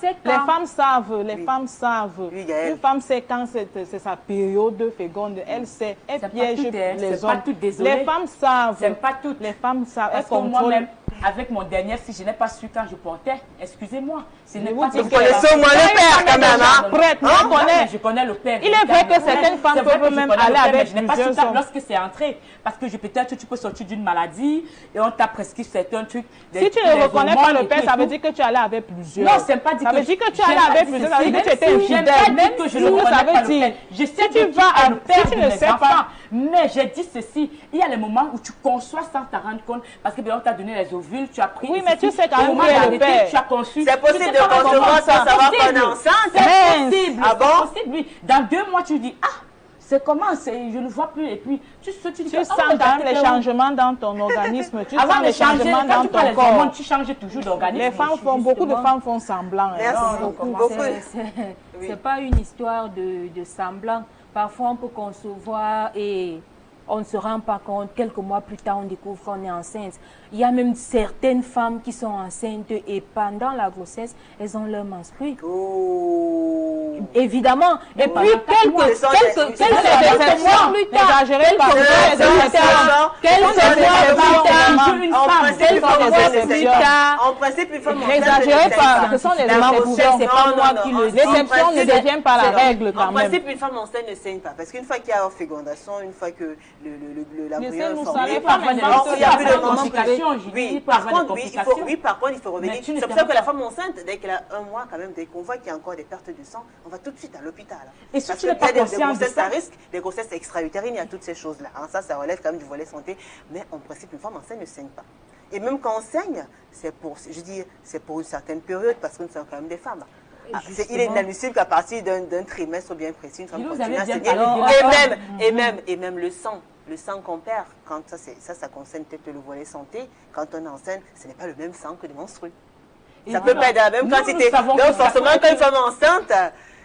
ces Les cas, femmes savent, les femmes savent. Oui, Gaëlle. Une femme sait quand c'est sa période féconde, elle sait, elle C'est pas piège toutes, hein, les c'est pas hommes. toutes, désolée. Les femmes savent. C'est pas toutes. Les femmes savent, elles Parce que contrôlent. moi-même, avec mon dernier fils, je n'ai pas su quand je portais. Excusez-moi. Ce n'est vous pas dis Vous connaissez au moins le père quand même, hein? Prête, Non, on connaît. mais je connais le père. Il est vrai que certaines femmes C'est vrai peuvent que je même connais le aller père, avec mais je n'ai pas su plusieurs quand- hommes. lorsque c'est entré. Parce que peut-être tu peux sortir d'une maladie et on t'a prescrit certains trucs. Si tu ne reconnais pas le père, ça veut dire que tu es allé avec plusieurs. Non, c'est pas dit Ça que veut dire que tu es j'aime allé pas avec dire plusieurs, ceci, ça veut dire que tu étais même si j'aime pas infidèle. dire que je ne Ce que ça reconnais veut pas le dire. père. Je sais Si que tu tu vas es le à- père si tu de ne mes sais enfants. pas. Mais j'ai dit ceci, il y a les moments où tu conçois sans t'en rendre compte parce que bien on t'a donné les ovules, tu as pris. Oui, mais tu sais quand Au même moment qui est le d'arrêter, père. Tu as conçu. C'est possible Tu sais de pas comment concevoir ça. sans savoir qu'on est Possible. enceinte. C'est possible. Ah bon? C'est possible, oui. Dans 2 mois, tu dis, ah, c'est comment, je ne vois plus. Et puis, tu dis, Tu sens quand même les changements dans ton organisme. Tu Avant sens de les changer, changements quand dans tu prends ton les hormones, corps. tu changes toujours d'organisme. Les femmes font, beaucoup de justement. femmes font semblant. hein. Merci Non, beaucoup. comment- Beaucoup. C'est pas une histoire de semblant. Parfois, on peut concevoir et on ne se rend pas compte. Quelques mois plus tard, on découvre qu'on est enceinte. Il y a même certaines femmes qui sont enceintes et pendant la grossesse, elles ont leur menstrues. Oh. Évidemment. Et puis, quelques mois plus tard, N'exagérez pas. quelques mois plus tard, Une En femme, principe, quelles une sont femme les enceinte ne exceptions? saigne pas. En principe, une femme enceinte ne N'exagérez saigne pas, ce sont des La exceptions. grossesse, C'est non, pas non, moi non. qui En- le en dis. L'exception ne principe, devient pas la c'est- règle quand En même. principe, une femme enceinte ne saigne pas. Parce qu'une fois qu'il y a fécondation, une fois que l'embryon Laissez-nous est ça, formé, les femmes, elles alors, vont il n'y a se plus de faire moment complications, que- je dis, Oui, il peut par avoir des contre, complications. oui, par contre, il faut revenir. Mais tu ne C'est pour fais ça que pas. la femme enceinte, dès qu'elle a 1 mois, quand même, dès qu'on voit qu'il y a encore des pertes du sang, on va tout de suite à l'hôpital. Et si Parce tu que n'es pas il y a des conscient de grossesses ça? à risque, des grossesses extra-utérines, il y a toutes ces choses-là. Hein. Ça relève quand même du volet santé. Mais en principe, une femme enceinte ne saigne pas. Et même quand on saigne, c'est pour une certaine période, parce que nous sommes quand même des femmes. Ah, il est inadmissible qu'à partir d'un trimestre bien précis, une femme Vous continue avez à bien saigner. parlé Et même le sang qu'on perd, quand ça concerne peut-être le volet santé, quand on est enceinte, ce n'est pas le même sang que de menstrues. Ça peut pas être dans la même Nous, quantité. nous savons Donc que ça forcément, peut quand une être- femme est enceinte,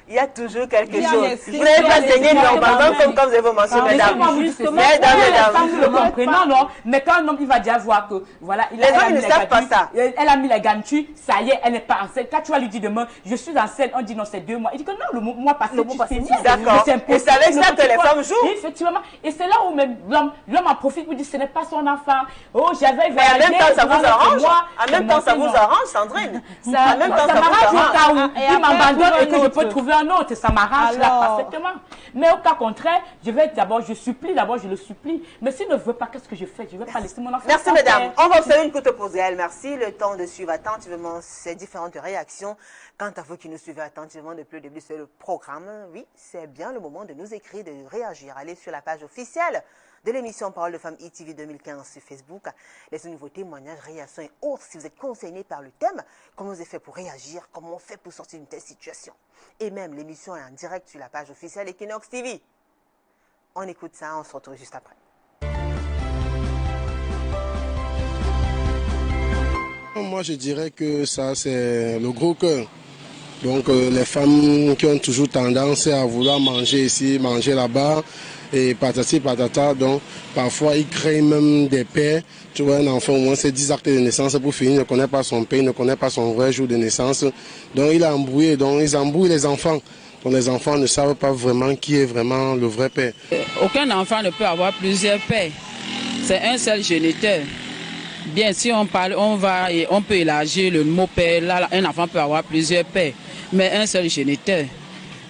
il y a toujours quelque Il y a chose. les Vous signes, n'avez il y pas a les saigné signes, normalement quand même. comme vous avez mentionné, Quand même. mesdames. Moi, justement, Mesdames, les femmes mesdames. le comprenant, non. Mais quand un homme, il va déjà voir que, voilà, Les hommes, ils ne savent pas ça. Elle a mis les gantures, ça y est, elle n'est pas enceinte. Quand tu vas lui dire demain, je suis enceinte, on dit non, c'est 2 mois. Il dit que non, le mois passé, tu saignes. D'accord. Mais Et c'est avec ça que les femmes jouent. Effectivement. Et c'est là où même l'homme en profite pour dire ce n'est pas son enfant. Oh, j'avais Mais en même temps, ça vous arrange. En même temps, ça vous arrange. arrange, Sandrine. Ça En même temps, ça vous m'arrange au arrange. cas où Et il après, m'abandonne et que trouve je un peux autre. trouver un autre, ça m'arrange là Alors? parfaitement. Mais au cas contraire, je supplie, je le supplie. Mais s'il ne veut pas, qu'est-ce que je fais? Je ne vais pas laisser mon enfant. Merci, sans mesdames. père. On va faire une courte pause réelle. Merci. Le temps de suivre attentivement ces différentes réactions. Quant à vous qui nous suivez attentivement depuis le début de ce programme, oui, c'est bien le moment de nous écrire, de réagir. Allez sur la page officielle de l'émission Parole de Femmes ITV 2015 sur Facebook. Laissez vos témoignages, réactions et autres. Si vous êtes concerné par le thème, comment vous avez fait pour réagir, comment on fait pour sortir d'une telle situation. Et même l'émission est en direct sur la page officielle Equinox TV. On écoute ça, on se retrouve juste après. Moi, je dirais que ça, c'est le gros cœur. Donc, les femmes qui ont toujours tendance à vouloir manger ici, manger là-bas, et patati patata. Donc, parfois, ils créent même des pères. Tu vois, un enfant, au moins, c'est 10 actes de naissance pour finir, il ne connaît pas son père, il ne connaît pas son vrai jour de naissance. Donc, il a embrouillé. Donc, ils embrouillent les enfants. Donc, les enfants ne savent pas vraiment qui est vraiment le vrai père. Aucun enfant ne peut avoir plusieurs pères. C'est un seul géniteur. Bien, si on parle, on peut élargir le mot père. Là, un enfant peut avoir plusieurs pères, mais un seul géniteur.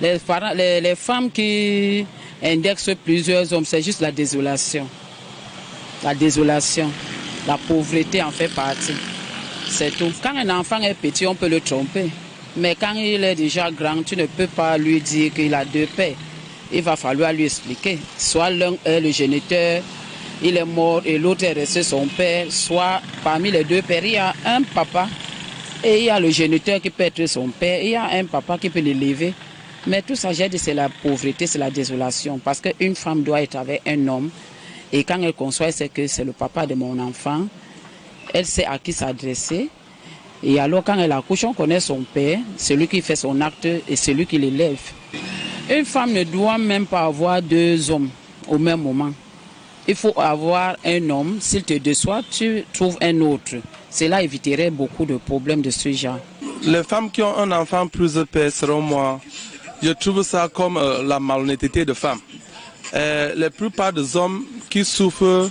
Les femmes qui indexent plusieurs hommes, c'est juste la désolation. La désolation, la pauvreté en fait partie. C'est tout. Quand un enfant est petit, on peut le tromper. Mais quand il est déjà grand, tu ne peux pas lui dire qu'il a deux pères. Il va falloir lui expliquer. Soit l'un est le géniteur, il est mort et l'autre est resté son père, soit parmi les deux pères, il y a un papa et il y a le géniteur qui peut être son père, il y a un papa qui peut l'élever. Mais tout ça, j'ai dit, c'est la pauvreté, c'est la désolation. Parce qu'une femme doit être avec un homme et quand elle conçoit, c'est que c'est le papa de mon enfant, elle sait à qui s'adresser. Et alors quand elle accouche, on connaît son père, celui qui fait son acte et celui qui l'élève. Une femme ne doit même pas avoir deux hommes au même moment. Il faut avoir un homme, s'il te déçoit, tu trouves un autre. Cela éviterait beaucoup de problèmes de ce genre. Les femmes qui ont un enfant plus épais, selon moi, je trouve ça comme la malhonnêteté de femmes. La plupart des hommes qui souffrent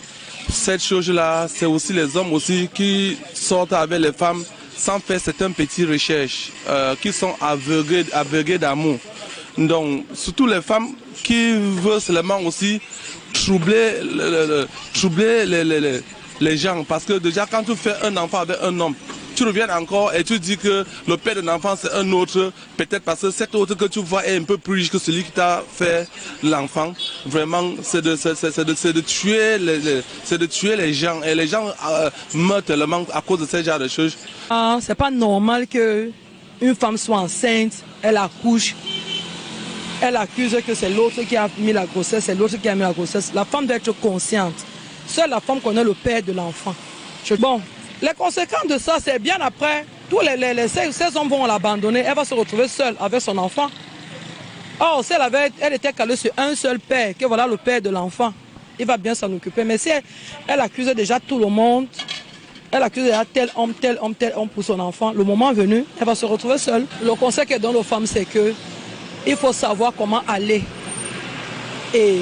cette chose-là, c'est aussi les hommes aussi qui sortent avec les femmes sans faire certaines petites recherches, qui sont aveuglés d'amour. Donc, surtout les femmes qui veulent seulement aussi troubler les gens. Parce que déjà, quand tu fais un enfant avec un homme, tu reviens encore et tu dis que le père de l'enfant c'est un autre, peut-être parce que cet autre que tu vois est un peu plus riche que celui qui t'a fait l'enfant. Vraiment, c'est de tuer les gens. Et les gens meurent tellement à cause de ce genre de choses. C'est pas normal que une femme soit enceinte, elle accouche. Elle accuse que c'est l'autre qui a mis la grossesse, c'est l'autre qui a mis la grossesse. La femme doit être consciente. Seule la femme connaît le père de l'enfant. Bon, les conséquences de ça, c'est bien après, tous ces hommes vont l'abandonner, elle va se retrouver seule avec son enfant. Or, si elle était calée sur un seul père, que voilà le père de l'enfant, il va bien s'en occuper. Mais si elle accuse déjà tout le monde, elle accuse déjà tel homme pour son enfant, le moment venu, elle va se retrouver seule. Le conseil que donne aux femmes, c'est que il faut savoir comment aller. Et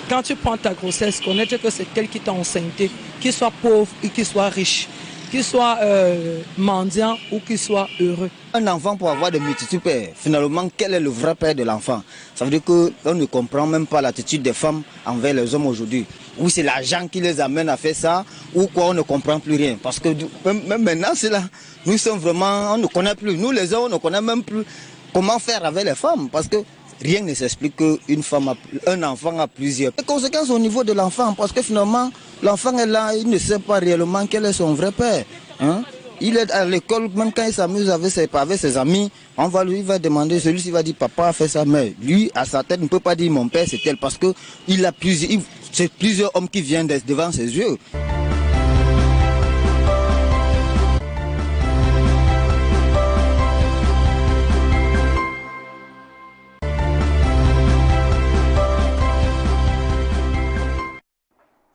quand tu prends ta grossesse, connaître que c'est elle qui t'a enceinté, qu'il soit pauvre ou qu'il soit riche, qu'il soit mendiant ou qu'il soit heureux. Un enfant pour avoir des multitudes pères, finalement, quel est le vrai père de l'enfant? Ça veut dire qu'on ne comprend même pas l'attitude des femmes envers les hommes aujourd'hui. Ou c'est l'argent qui les amène à faire ça, ou quoi, on ne comprend plus rien. Parce que même maintenant, c'est là, nous sommes vraiment, on ne connaît plus. Nous les hommes, on ne connaît même plus comment faire avec les femmes, parce que rien ne s'explique qu'un enfant a plusieurs. Les conséquences au niveau de l'enfant, parce que finalement, l'enfant est là, il ne sait pas réellement quel est son vrai père. Hein? Il est à l'école, même quand il s'amuse avec ses amis, il va demander, celui-ci va dire papa a fait ça, mais lui, à sa tête, ne peut pas dire mon père c'est tel, parce que c'est plusieurs hommes qui viennent devant ses yeux.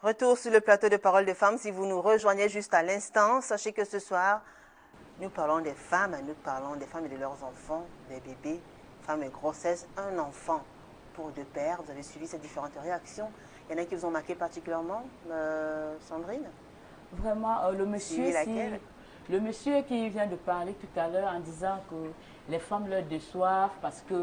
Retour sur le plateau de Parole de Femmes. Si vous nous rejoignez juste à l'instant, sachez que ce soir, nous parlons des femmes et de leurs enfants, des bébés, femmes et grossesse, un enfant pour deux pères. Vous avez suivi ces différentes réactions. Il y en a qui vous ont marqué particulièrement, Sandrine? Vraiment, le monsieur, Le monsieur qui vient de parler tout à l'heure en disant que les femmes leur déçoivent parce que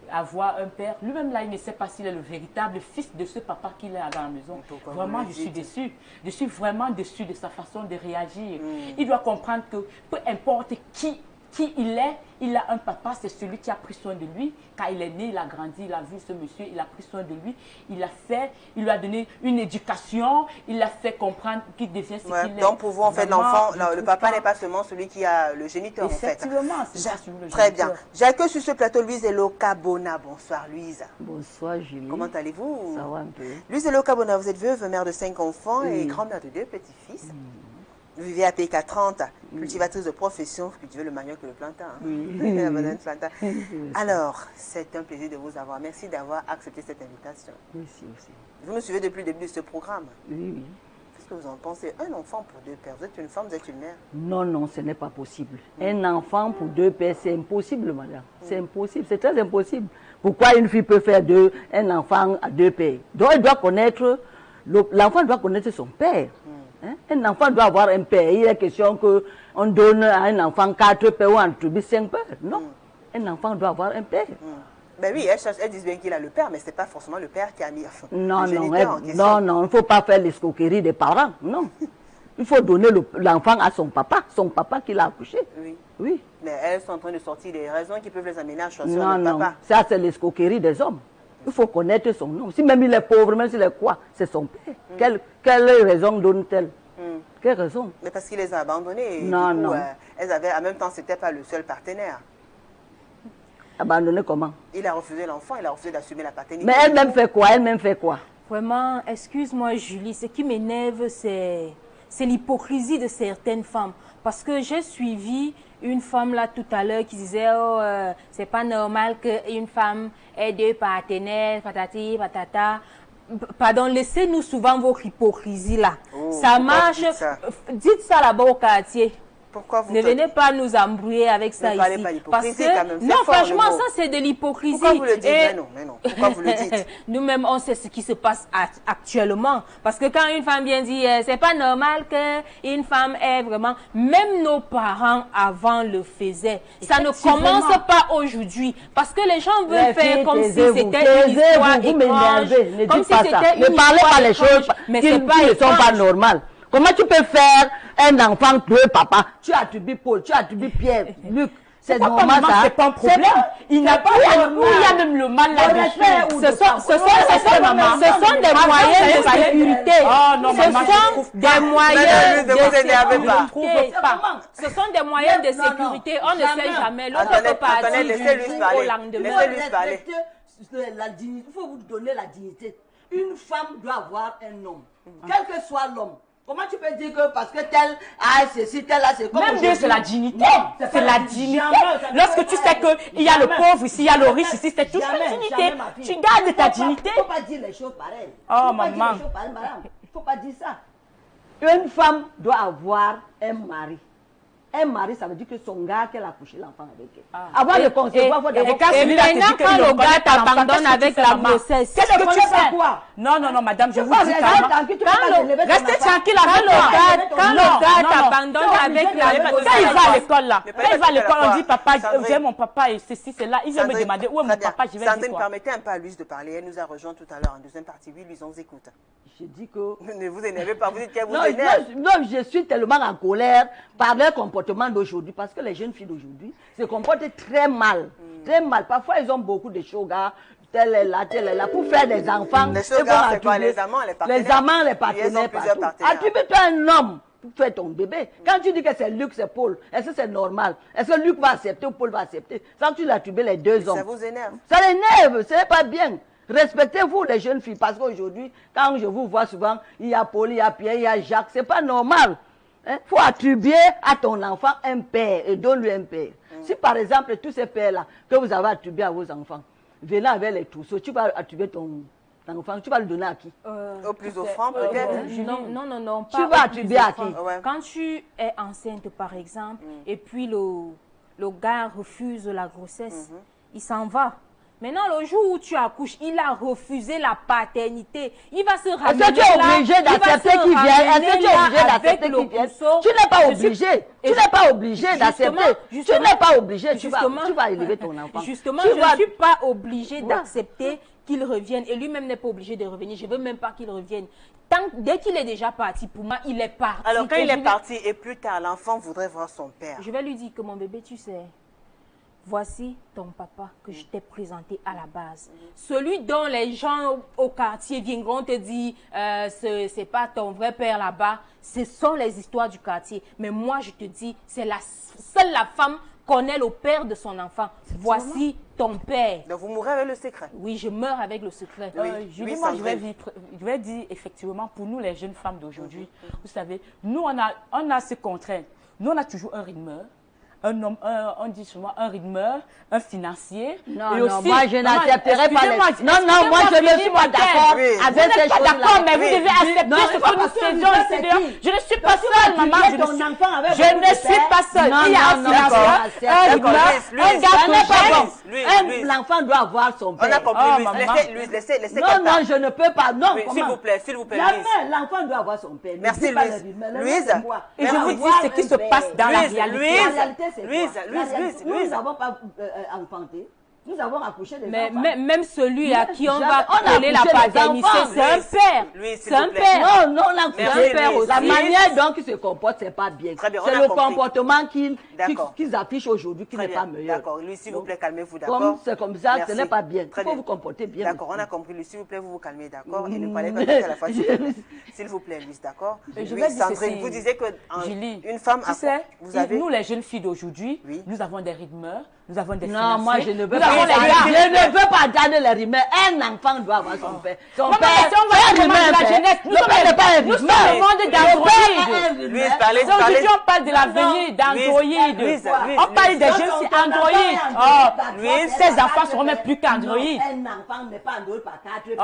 avoir un père, lui-même là, il ne sait pas s'il est le véritable fils de ce papa qu'il est à la maison. Vraiment, je suis déçue. Je suis vraiment déçue de sa façon de réagir. Il doit comprendre que peu importe qui il est, il a un papa, c'est celui qui a pris soin de lui. Quand il est né, il a grandi, il a vu ce monsieur, il a pris soin de lui. Il lui a donné une éducation, il l'a fait comprendre qu'il devient ce qu'il est. Donc pour vous, en fait, l'enfant, le papa n'est pas seulement celui qui a le géniteur, en fait. Effectivement, c'est pas celui le Très bien. géniteur. J'accueille sur ce plateau Louise Eloka Bona. Bonsoir Louise. Bonsoir Julie. Comment allez-vous? Ça va un peu. Louise Eloka Bona, vous êtes veuve, mère de 5 enfants et grand-mère de 2 petits-fils. Vous vivez à PK30, cultivatrice de profession, vous cultivez le manioc et le plantain. La banane plantain. Alors, c'est un plaisir de vous avoir. Merci d'avoir accepté cette invitation. Merci aussi. Vous me suivez depuis le début de ce programme. Oui, oui. Qu'est-ce que vous en pensez? Un enfant pour 2 pères. Vous êtes une femme, vous êtes une mère. Non, non, ce n'est pas possible. Un enfant pour 2 pères, c'est impossible, madame. C'est impossible, c'est très impossible. Pourquoi une fille peut faire un enfant à 2 pères? Donc, elle doit connaître, l'enfant doit connaître son père. Hein? Un enfant doit avoir un père. Il est question qu'on donne à un enfant 4 pères ou en tribu 5 pères. Non. Un enfant doit avoir un père. Ben oui, elles disent bien qu'il a le père, mais ce n'est pas forcément le père qui a mis non, le géniteur en question. non, non, il ne faut pas faire l'escroquerie des parents. Non. Il faut donner l'enfant à son papa qui l'a accouché. Oui. Oui. Mais elles sont en train de sortir des raisons qui peuvent les amener à choisir non, le non. papa. Ça, c'est l'escroquerie des hommes. Il faut connaître son nom. Si même il est pauvre, même s'il est quoi, c'est son père. Quelle raison donne-t-elle? Quelle raison? Mais parce qu'il les a abandonnés. Et non, du coup, non. Elles avaient, en même temps, ce n'était pas le seul partenaire. Abandonné comment? Il a refusé l'enfant, il a refusé d'assumer la paternité. Mais elle-même fait quoi? Elle-même fait quoi? Vraiment, excuse-moi Julie, ce qui m'énerve, c'est l'hypocrisie de certaines femmes. Parce que j'ai suivi une femme là tout à l'heure qui disait oh, c'est pas normal qu'une femme ait 2 partenaires, patati, patata. Pardon, laissez-nous souvent votre hypocrisie là. Ça marche. Dites ça là-bas au quartier. Pourquoi vous ne venez pas nous embrouiller avec ça ici. Parce que, non, franchement, ça c'est de l'hypocrisie. Pourquoi vous le dites? Mais non. Pourquoi vous le dites? Nous-mêmes, on sait ce qui se passe actuellement. Parce que quand une femme vient dire, c'est pas normal qu'une femme ait vraiment... Même nos parents avant le faisaient. Ça ne commence pas aujourd'hui. Parce que les gens veulent faire comme si c'était une histoire étrange. Comme si c'était une histoire étrange. Mais c'est pas ne sont pas normales. Comment tu peux faire un enfant 2 papas? Tu attribues Paul, tu attribues Pierre, Luc. C'est normal ça. C'est pas un problème. Il n'y a pas même le mal là-dessus. Ce sont des moyens de sécurité. Ce sont des moyens de sécurité. Ce sont des moyens de sécurité. On ne sait jamais. L'autre peut partir du jour au lendemain. Il faut vous donner la dignité. Une femme doit avoir un homme, quel que soit l'homme. Comment tu peux dire que parce que tel a ceci, tel a ceci. Même Dieu, c'est la dignité. C'est la dignité. Lorsque tu sais qu'il y a le pauvre ici, il y a le riche ici, c'est toute la dignité. Tu gardes ta dignité. Il ne faut pas dire les choses pareilles. Oh, maman. Il ne faut pas dire ça. Une femme doit avoir un mari. Un mari, ça veut dire que son gars qu'elle a couché l'enfant avec elle. Avoir le conseil, il faut d'abord... Et maintenant, quand le gars t'abandonne avec la grossesse, qu'est-ce que tu fais quoi? Non, madame, je vous dis restez tranquille avec quand le gars t'abandonne avec la grossesse. Quand il va à l'école là, quand il va à l'école, on dit papa, j'ai mon papa et ceci, c'est là. Il vient me demander où est mon papa, je vais dire quoi? Permettez un peu à Louise de parler. Elle nous a rejoint tout à l'heure en deuxième partie. Oui, Louise, on vous écoute. Je dis que... Ne vous énervez pas, vous dites qu'elle vous énerve. Non, je suis tellement en colère par leur comportement d'aujourd'hui, parce que les jeunes filles d'aujourd'hui se comportent très mal. Très mal. Parfois, ils ont beaucoup de shogas, tel est là, pour faire des enfants. Les shogas, c'est quoi? Les amants, les partenaires? Les amants, les partenaires, partout. Attribue-toi un homme pour faire ton bébé. Quand tu dis que c'est Luc, c'est Paul, est-ce que c'est normal? Est-ce que Luc va accepter ou Paul va accepter? Sans que tu l'attribues les 2 hommes. Ça vous énerve? Ça l'énerve, ce n'est pas bien. Respectez-vous les jeunes filles, parce qu'aujourd'hui, quand je vous vois souvent, il y a Paul, il y a Pierre, il y a Jacques, c'est pas normal. Il faut attribuer à ton enfant un père et donne-lui un père. Si par exemple, tous ces pères-là que vous avez attribués à vos enfants, venant avec les trousseaux, tu vas attribuer ton enfant, tu vas le donner à qui? Au plus offrant peut-être? Non, pas tu vas attribuer à qui? Quand tu es enceinte par exemple, et puis le gars refuse la grossesse, il s'en va. Maintenant, le jour où tu accouches, il a refusé la paternité. Il va se ramener. Est-ce que tu es obligé d'accepter qu'il vienne? Est-ce que tu es obligé d'accepter qu'il vienne? Tu n'es pas obligé. Tu n'es pas obligé d'accepter. Tu n'es pas obligé. Tu vas élever ton enfant. Justement, je ne suis pas obligée d'accepter qu'il revienne. Et lui-même n'est pas obligé de revenir. Je ne veux même pas qu'il revienne. Dès qu'il est déjà parti, pour moi, il est parti. Alors, quand il est parti et plus tard, l'enfant voudrait voir son père. Je vais lui dire que mon bébé, tu sais, voici ton papa que je t'ai présenté à la base. Celui dont les gens au quartier viendront te dire, c'est pas ton vrai père là-bas. Ce sont les histoires du quartier. Mais moi, je te dis, seule la femme connaît le père de son enfant. Voici ton père. Donc vous mourrez avec le secret? Oui, je meurs avec le secret. Julie, moi, je vais dire effectivement, pour nous, les jeunes femmes d'aujourd'hui, vous savez, nous, on a ces contraintes. Nous, on a toujours un rythmeur. Un homme, on dit souvent un rythmeur, un financier. Non, et aussi, moi je n'accepterai pas les... Non, moi je ne suis pas d'accord avec ces choses-là. D'accord, mais vous devez accepter ce que nous faisons ici. Je ne suis pas seule, maman. Je ne suis pas seule. Il y a un financier, un rythmeur, un gars qui n'est pas bon. L'enfant doit avoir son père. On a compris, Louise. Laissez non, je ne peux pas. Non, s'il vous plaît, l'enfant doit avoir son père. Merci, Louise. Et je vous dis ce qui se passe dans la réalité. Louise, nous n'avons pas enfanté. Nous avons accouché des enfants. Même celui à qui on va coller la paternité, c'est un père. C'est un père. Non, c'est un père aussi. La manière dont ils se comportent, c'est pas bien. C'est le comportement qu'ils affichent aujourd'hui qui n'est pas meilleur. D'accord, lui, s'il vous plaît, calmez-vous, d'accord? C'est comme ça, ce n'est pas bien. Il faut vous comporter bien. D'accord, on a compris, lui, s'il vous plaît, vous vous calmez, d'accord? Et ne parlez pas à la fois. S'il vous plaît, Louise, d'accord? Oui, Sandrine, vous disiez qu'une femme... Tu sais, nous, les jeunes filles d'aujourd'hui, nous avons des rythmeurs, nous avons des financiers. Non, moi, je ne veux pas. Je ne veux pas garder les rimes. Un enfant doit avoir son père. Son père, c'est un rimain. Nous sommes le monde d'Android. Aujourd'hui, on parle de l'avenir d'Android. On parle des jeunes filles Android. Ces enfants seront même plus qu'Android. Un enfant n'est pas Android par 4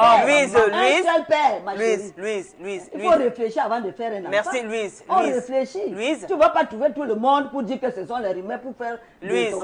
Louise. Il faut réfléchir avant de faire un enfant. Merci, Louise. On réfléchit. Tu ne vas pas trouver tout le monde pour dire que ce sont les rimains pour faire... Louise,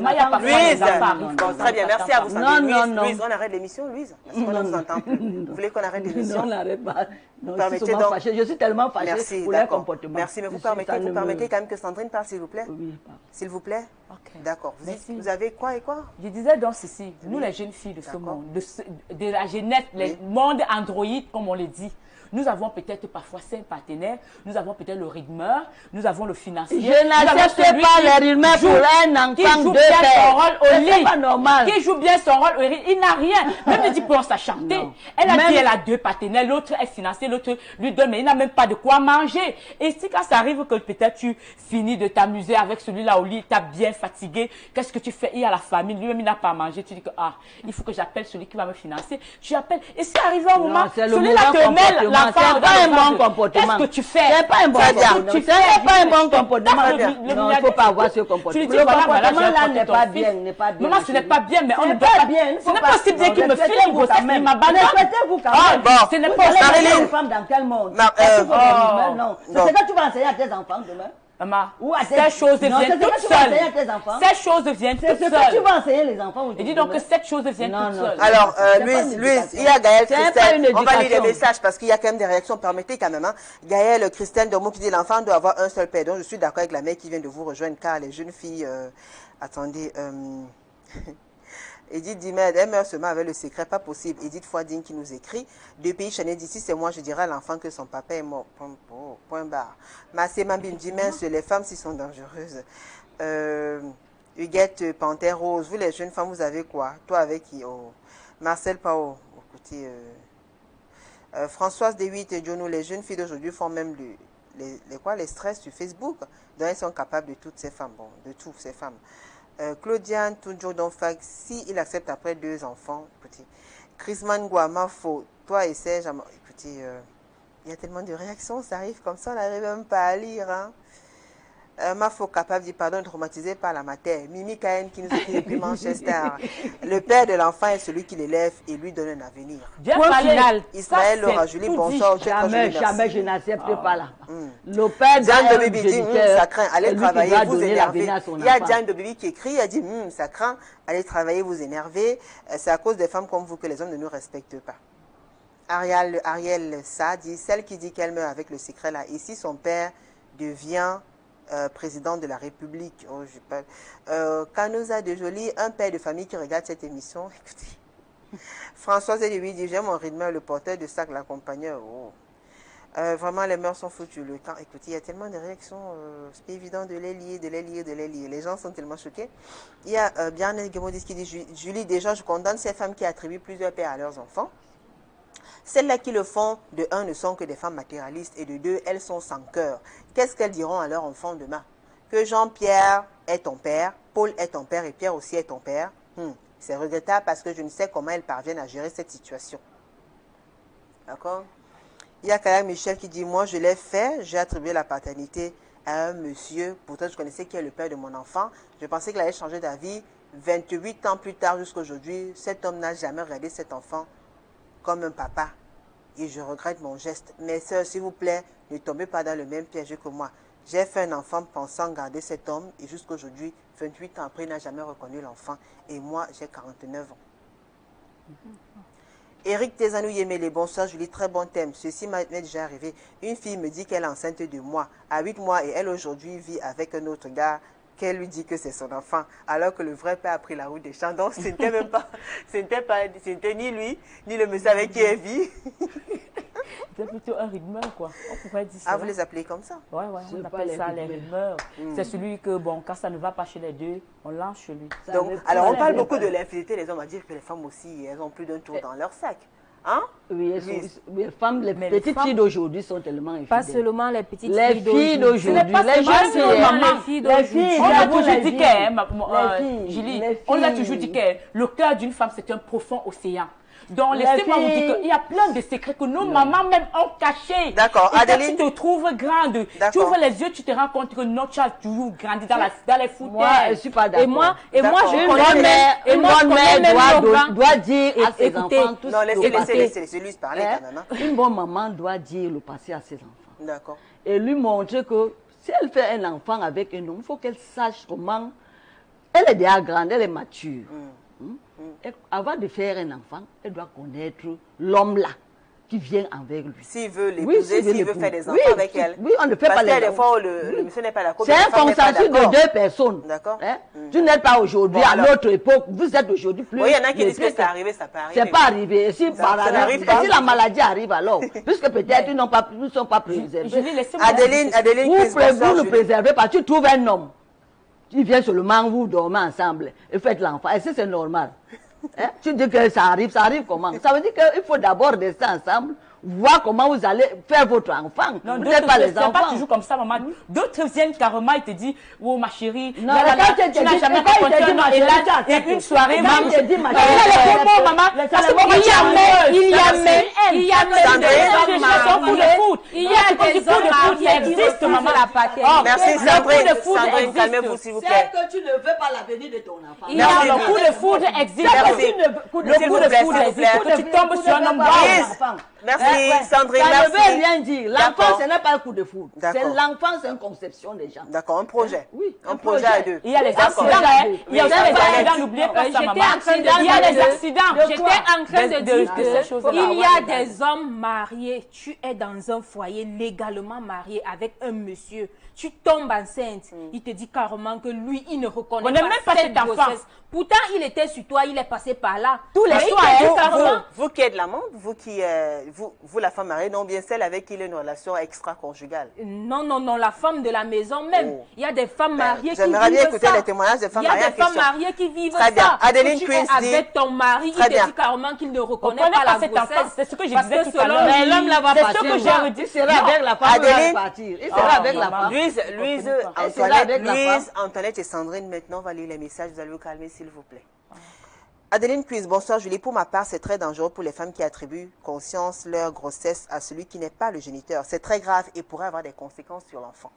très bien, merci à vous. Non. Louise, on arrête l'émission, Louise? Parce qu'on ne vous entend plus. Vous voulez qu'on arrête l'émission? Non, on n'arrête pas. Vous permettez donc... Je suis tellement fâchée pour leur comportement. Merci, mais vous permettez quand même que Sandrine parle, s'il vous plaît? Oui. S'il vous plaît? Ok. D'accord. Vous avez quoi et quoi? Je disais donc ceci, nous les jeunes filles de ce monde, de la jeunesse, le monde Android, comme on le dit, nous avons peut-être parfois 5 partenaires, nous avons peut-être le rythmeur, nous avons le financier. Je n'accepte pas les rythmeurs pour un enfant de père. C'est pas normal. Qui joue bien son rôle au lit. Il n'a rien. Même ne dit pas à chanter. Elle a dit elle a 2 partenaires, l'autre est financier, l'autre lui donne, mais il n'a même pas de quoi manger. Et si quand ça arrive que peut-être tu finis de t'amuser avec celui-là au lit, tu as bien fatigué, qu'est-ce que tu fais? Il y a la famille, lui-même il n'a pas mangé, tu dis que il faut que j'appelle celui qui va me financer. Tu appelles. Et si arrive un moment, celui-là te mêle. C'est pas un bon comportement. Qu'est-ce que tu fais? C'est pas un bon comportement. C'est pas un bon comportement. Non, il ne faut pas avoir ce comportement. Le comportement là n'est pas bien. Maman, ce n'est pas bien, mais on ne doit pas bien. Ce n'est pas aussi bien qu'il me filme une grossesse, il m'abandonne. Respectez-vous quand même. Bon, ce n'est pas aussi une femme dans quel monde? Non. C'est ce que tu vas enseigner à tes enfants demain. Maman, ces choses viennent toutes seules. Ces choses viennent toutes seules. C'est ce que tu vas enseigner les enfants aujourd'hui. Et dis donc que cette chose viennent toutes seules. Alors, Louise, il y a Gaël Christelle. On va lire les messages parce qu'il y a quand même des réactions. Permettez quand même. Gaël Christelle Dormo qui dit l'enfant doit avoir un seul père. Donc, je suis d'accord avec la mère qui vient de vous rejoindre car les jeunes filles... attendez... Edith Dimed, elle meurt seulement avec le secret, pas possible. Edith Foidine qui nous écrit. Deux pays Chanel d'ici, c'est moi, je dirais à l'enfant que son papa est mort. Point barre. Massé Mambim dit mince, les femmes s'y sont dangereuses. Huguette Panthère Rose, vous les jeunes femmes, vous avez quoi? Toi avec qui? Marcel Pao. Écoutez, Françoise D8 Jono, les jeunes filles d'aujourd'hui font même les stress sur Facebook. Donc elles sont capables de toutes ces femmes. Bon, de toutes ces femmes. Claudiane toujours donc si il accepte après 2 enfants, écoutez, Chrisman Guamafo, toi et Serge, écoutez, il y a tellement de réactions, ça arrive comme ça, on n'arrive même pas à lire. Hein. Mafo capable dit pardon, traumatisé par la matière. Mimi Kayen qui nous écrit depuis Manchester. Le père de l'enfant est celui qui l'élève et lui donne un avenir. Point final. Ismaël Laura Julie, bonsoir. Jamais, jamais je n'accepte pas là. Le père Jeanne de Bibi dit, ça craint, allez celui qui travailler, doit vous donner énerver. l'avenir à son Il y a enfant. Jeanne de Bibi qui écrit, elle dit, ça craint, allez travailler, vous énerver. C'est à cause des femmes comme vous que les hommes ne nous respectent pas. Ariel Sa dit, celle qui dit qu'elle meurt avec le secret là, ici son père devient président de la République. Oh, Kanouza de Jolie, un père de famille qui regarde cette émission. Écoutez, Françoise et lui dit, j'aime mon rythme, le porteur de sac, l'accompagneur. Oh. Vraiment, les mœurs sont foutues. Le temps, écoutez, il y a tellement de réactions, c'est pas évident de les lier, de les lier, de les lier. Les gens sont tellement choqués. Il y a Bjarne Gemodis qui dit, Julie, déjà, je condamne ces femmes qui attribuent plusieurs pères à leurs enfants. Celles-là qui le font, de un, ne sont que des femmes matérialistes, et de deux, elles sont sans cœur. Qu'est-ce qu'elles diront à leur enfant demain? Que Jean-Pierre est ton père, Paul est ton père et Pierre aussi est ton père. C'est regrettable parce que je ne sais comment elles parviennent à gérer cette situation. D'accord? Il y a Kaya Michel qui dit, moi je l'ai fait, j'ai attribué la paternité à un monsieur, pourtant je connaissais qui est le père de mon enfant. Je pensais qu'il allait changer d'avis. 28 ans plus tard jusqu'à aujourd'hui, cet homme n'a jamais regardé cet enfant comme un papa. Et je regrette mon geste. Mes sœurs, s'il vous plaît, ne tombez pas dans le même piège que moi. J'ai fait un enfant pensant garder cet homme et jusqu'à aujourd'hui, 28 ans après, il n'a jamais reconnu l'enfant. Et moi, j'ai 49 ans. Eric Tezanou Yemele, bonsoir Julie, très bon thème. Ceci m'est déjà arrivé. Une fille me dit qu'elle est enceinte de moi, à 8 mois, et elle aujourd'hui vit avec un autre gars qu'elle lui dit que c'est son enfant, alors que le vrai père a pris la route des champs. Donc ce n'était même pas, c'était ni lui, ni le monsieur avec qui elle vit. C'était plutôt un rythmeur, quoi. On pourrait dire ça. Ah, vous les appelez comme ça? Ouais, on appelle ça les rythmeurs. C'est celui que, bon, quand ça ne va pas chez les deux, on lance chez lui. Donc, alors, on parle beaucoup de l'infidélité. Les hommes à dire que les femmes aussi, elles ont plus d'un tour dans leur sac. Hein? Oui, les femmes, les petites filles d'aujourd'hui sont tellement infidèles. Pas seulement les petites filles d'aujourd'hui. Ce n'est pas les jeunes filles d'aujourd'hui. On a toujours dit que, Julie, on a toujours dit que le cœur d'une femme, c'est un profond océan. Donc, laissez-moi vous dire qu'il y a plein de secrets que nos mamans même ont cachés. D'accord, Adeline. Quand tu te trouves grande, tu ouvres les yeux, tu te rends compte que notre child toujours grandi dans les foutaies. Moi, je ne suis pas d'accord. Et moi, je connais une bonne mère doit dire à ses enfants tout non, laissez lui parler quand même. Une bonne maman doit dire le passé à ses enfants. D'accord. Et lui montrer que si elle fait un enfant avec un homme, il faut qu'elle sache comment. Elle est déjà grande, elle est mature. Avant de faire un enfant, elle doit connaître l'homme là qui vient avec lui. S'il veut l'épouser, s'il veut faire des enfants avec elle. Oui, on ne fait pas les enfants. Des fois, le monsieur n'est pas d'accord. C'est un consensus de deux personnes. D'accord. Tu n'es pas aujourd'hui, à notre époque, vous êtes aujourd'hui plus. Oui, il y en a qui disent que c'est arrivé, ça peut arriver. C'est pas arrivé. Et si la maladie arrive alors, puisque peut-être ils ne sont pas préservés. Adeline, vous le préservez parce que tu trouves un homme. Il vient seulement, vous dormez ensemble et faites l'enfant. Est-ce que c'est normal? Tu dis que ça arrive comment? Ça veut dire qu'il faut d'abord rester ensemble, voir comment vous allez faire votre enfant. Non, vous n'êtes pas les enfants. C'est pas toujours comme ça, maman. D'autres viennent carrément et te disent, oh ma chérie, non, tu n'as jamais rencontré un homme. Et là, il y a une soirée, maman. Il y a les propos, maman. Il y a des hommes qui existent, maman. Merci, Sandrine, calmez-vous s'il vous plaît. C'est que tu ne veux pas l'avenir de ton enfant. Le coup de foudre existe. Le coup de foudre existe. Que tu tombes sur un homme. Merci, Sandrine. Ça ne veut rien dire. L'enfant, ce n'est pas un coup de foudre. C'est l'enfant, c'est une conception des gens. D'accord, un projet. Oui. Un projet à deux. Il y a les accidents. Il y a aussi les accidents. N'oubliez pas ça, maman. Il y a les accidents. J'étais en train de dire qu'il y a des hommes mariés. Tu es dans un foyer légalement marié avec un monsieur. Tu tombes enceinte. Il te dit carrément que lui, il ne reconnaît pas cette grossesse. Pourtant, il était sur toi, il est passé par là. Tous les soirs, vous qui êtes l'amante, vous la femme mariée, non bien celle avec qui il a une relation extra-conjugale. Non, la femme de la maison même. Oh. Il y a des femmes mariées qui vivent ça. J'aimerais bien écouter les témoignages des femmes mariées. Il y a des femmes mariées qui vivent ça. Très bien. Adeline Queens dit... Avec ton mari, il te dit carrément qu'il ne reconnaît pas la grossesse. C'est ce que je disais tout à l'heure. Mais l'homme là va partir. C'est ce que j'ai redit. Il sera avec la femme, il va partir. Il sera avec la femme. Louise, Antoinette et Sandrine, maintenant, on va lire les messages. Vous allez vous calmer, s'il vous plaît. Adeline Quiz, bonsoir Julie. Pour ma part, c'est très dangereux pour les femmes qui attribuent conscience leur grossesse à celui qui n'est pas le géniteur. C'est très grave et pourrait avoir des conséquences sur l'enfant.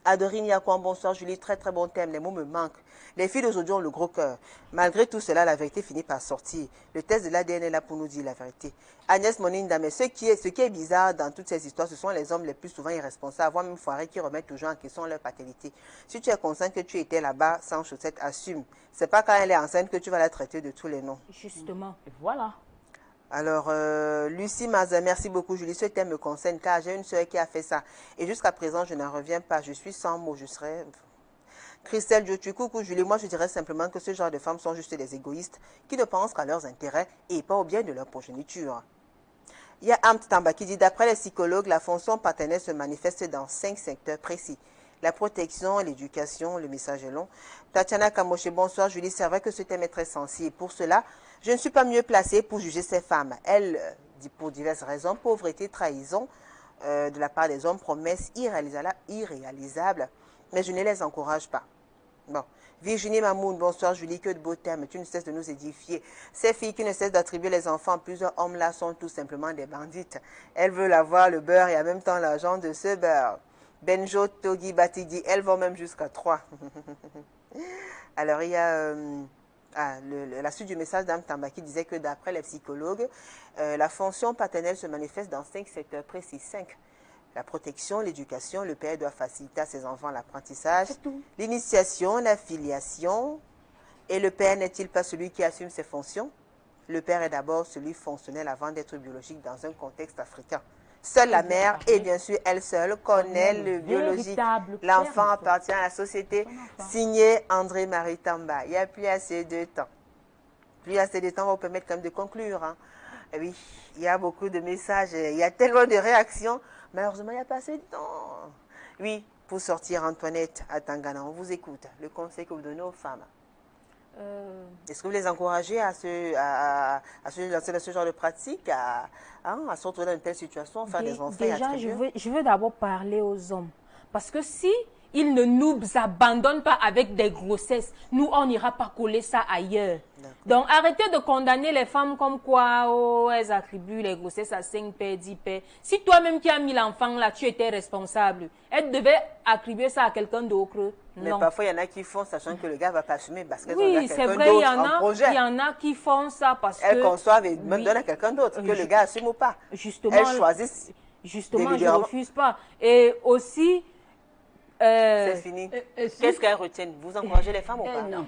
Adorine Yakouan, bonsoir Julie, très très bon thème, les mots me manquent. Les filles d'aujourd'hui ont le gros cœur. Malgré tout cela, la vérité finit par sortir. Le test de l'ADN est là pour nous dire la vérité. Agnès Moninda, mais ce qui est bizarre dans toutes ces histoires, ce sont les hommes les plus souvent irresponsables, voire même foirés, qui remettent toujours en question leur paternité. Si tu es conscient que tu étais là-bas sans chaussettes, assume. C'est pas quand elle est enceinte que tu vas la traiter de tous les noms. Justement, voilà. Alors, Lucie Mazin, merci beaucoup Julie, ce thème me concerne car j'ai une soeur qui a fait ça. Et jusqu'à présent, je n'en reviens pas, je suis sans mots, je serai... Christelle Jotu, coucou Julie, moi je dirais simplement que ce genre de femmes sont juste des égoïstes qui ne pensent qu'à leurs intérêts et pas au bien de leur progéniture. Il y a Amt Tamba qui dit, d'après les psychologues, la fonction paternelle se manifeste dans 5 secteurs précis. La protection, l'éducation, le message est long. Tatiana Kamoche, bonsoir Julie, c'est vrai que ce thème est très sensible. Pour cela, je ne suis pas mieux placée pour juger ces femmes. Elles, pour diverses raisons, pauvreté, trahison de la part des hommes, promesses irréalisables, mais je ne les encourage pas. Bon. Virginie Mamoun, bonsoir Julie, que de beaux thèmes, tu ne cesses de nous édifier. Ces filles qui ne cessent d'attribuer les enfants à plusieurs hommes là sont tout simplement des bandites. Elles veulent avoir le beurre et en même temps l'argent de ce beurre. Benjo Togi Batigi, elles vont même jusqu'à 3. Alors il y a la suite du message d'Am Tamba qui disait que d'après les psychologues, la fonction paternelle se manifeste dans 5 secteurs précis. 5. La protection, l'éducation, le père doit faciliter à ses enfants l'apprentissage, l'initiation, la filiation. Et le père n'est-il pas celui qui assume ses fonctions? Le père est d'abord celui fonctionnel avant d'être biologique dans un contexte africain. Seule la mère, et bien sûr elle seule, connaît le biologique. L'enfant appartient à la société. Signé André-Marie Tamba. Il n'y a plus assez de temps. Plus assez de temps va vous permettre quand même de conclure. Hein. Et oui, il y a beaucoup de messages, il y a tellement de réactions. Malheureusement, il n'y a pas assez de temps. Oui, pour sortir Antoinette à Tangana, on vous écoute. Le conseil que vous donnez aux femmes. Est-ce que vous les encouragez à se lancer dans ce genre de pratique, à se retrouver dans une telle situation, faire des enfants? Déjà, je veux d'abord parler aux hommes. Parce que si ils ne nous abandonnent pas avec des grossesses, nous, on n'ira pas coller ça ailleurs. Donc, arrêtez de condamner les femmes comme quoi, oh, elles attribuent les grossesses à 5 pères, 10 pères. Si toi-même qui as mis l'enfant là, tu étais responsable, elle devait attribuer ça à quelqu'un d'autre. Mais parfois, il y en a qui font, sachant que le gars ne va pas assumer parce qu'elles ont quelqu'un d'autre en projet. Il y en a qui font ça parce que... Elles conçoivent et même donnent à quelqu'un d'autre, que le gars assume ou pas. Justement, elles choisissent. Justement, je ne refuse pas. Et aussi... c'est fini. Qu'est-ce qu'elles retiennent? Vous encouragez les femmes ou pas? Non.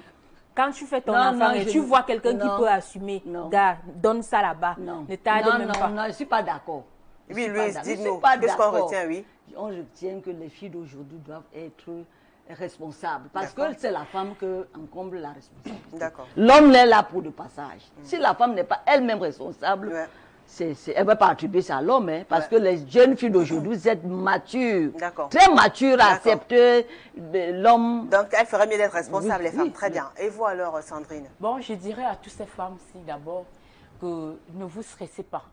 Quand tu fais ton enfant et tu vois quelqu'un qui peut assumer, gars, donne ça là-bas. Ne t'aide même pas. Non, je ne suis pas d'accord. Oui, Louise, dis-nous, qu'est-ce qu'on retient, oui? On retient que les filles d'aujourd'hui doivent être responsables. Parce que c'est la femme qui encombre la responsabilité. D'accord. L'homme est là pour le passage. Si la femme n'est pas elle-même responsable, elle ne va pas attribuer ça à l'homme, hein, parce que les jeunes filles d'aujourd'hui, vous êtes matures, très matures à accepter l'homme. Donc, elle ferait mieux d'être responsable, les femmes. Très bien. Et vous alors, Sandrine? Bon, je dirais à toutes ces femmes-ci d'abord que ne vous stressez pas.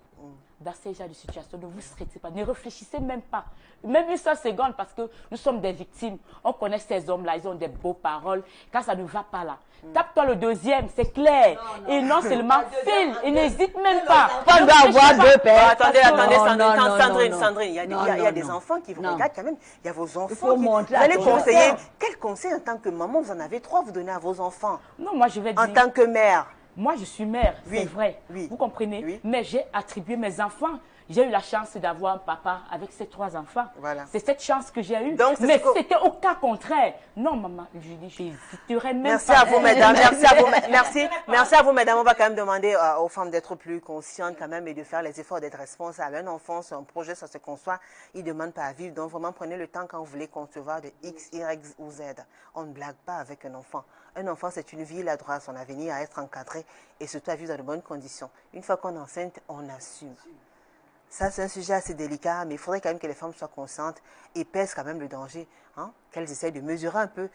Dans ces genres de situation, ne vous stressez pas, ne réfléchissez même pas. Même une seule seconde, parce que nous sommes des victimes. On connaît ces hommes-là, ils ont des beaux paroles. Quand ça ne va pas là, tape-toi le deuxième, c'est clair. Et non seulement file, et n'hésite même pas. On doit avoir 2 pères. Attendez, Sandrine, il y a des enfants qui vous regardent quand même. Il y a vos enfants qui... Vous allez conseiller. Quel conseil en tant que maman, vous en avez 3, vous donnez à vos enfants? Non, moi je vais dire... En tant que mère. Moi, je suis mère, c'est vrai. Vous comprenez? Mais j'ai attribué mes enfants. J'ai eu la chance d'avoir un papa avec ces 3 enfants. Voilà. C'est cette chance que j'ai eue. Donc, mais c'était au cas contraire. Non, maman, je dis, j'hésiterais même merci pas. À vous, mesdames. Merci à vous, mesdames. On va quand même demander aux femmes d'être plus conscientes quand même et de faire les efforts d'être responsables. Un enfant, c'est un projet, ça se conçoit. Il ne demande pas à vivre. Donc, vraiment, prenez le temps quand vous voulez concevoir de X, Y ou Z. On ne blague pas avec un enfant. Un enfant, c'est une vie, il a droit à son avenir, à être encadré et surtout à vivre dans de bonnes conditions. Une fois qu'on est enceinte, on assume. Ça, c'est un sujet assez délicat, mais il faudrait quand même que les femmes soient conscientes et pèsent quand même le danger, hein, qu'elles essayent de mesurer un peu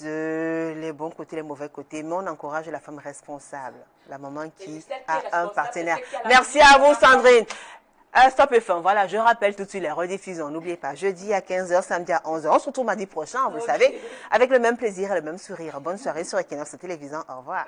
les bons côtés, les mauvais côtés. Mais on encourage la femme responsable, la maman qui a un partenaire. Merci à vous, Sandrine. Stop et fin. Voilà, je rappelle tout de suite les rediffusions. N'oubliez pas, jeudi à 15h, samedi à 11h. On se retrouve mardi prochain, vous le savez, avec le même plaisir et le même sourire. Bonne soirée sur Equinox Télévision. Au revoir.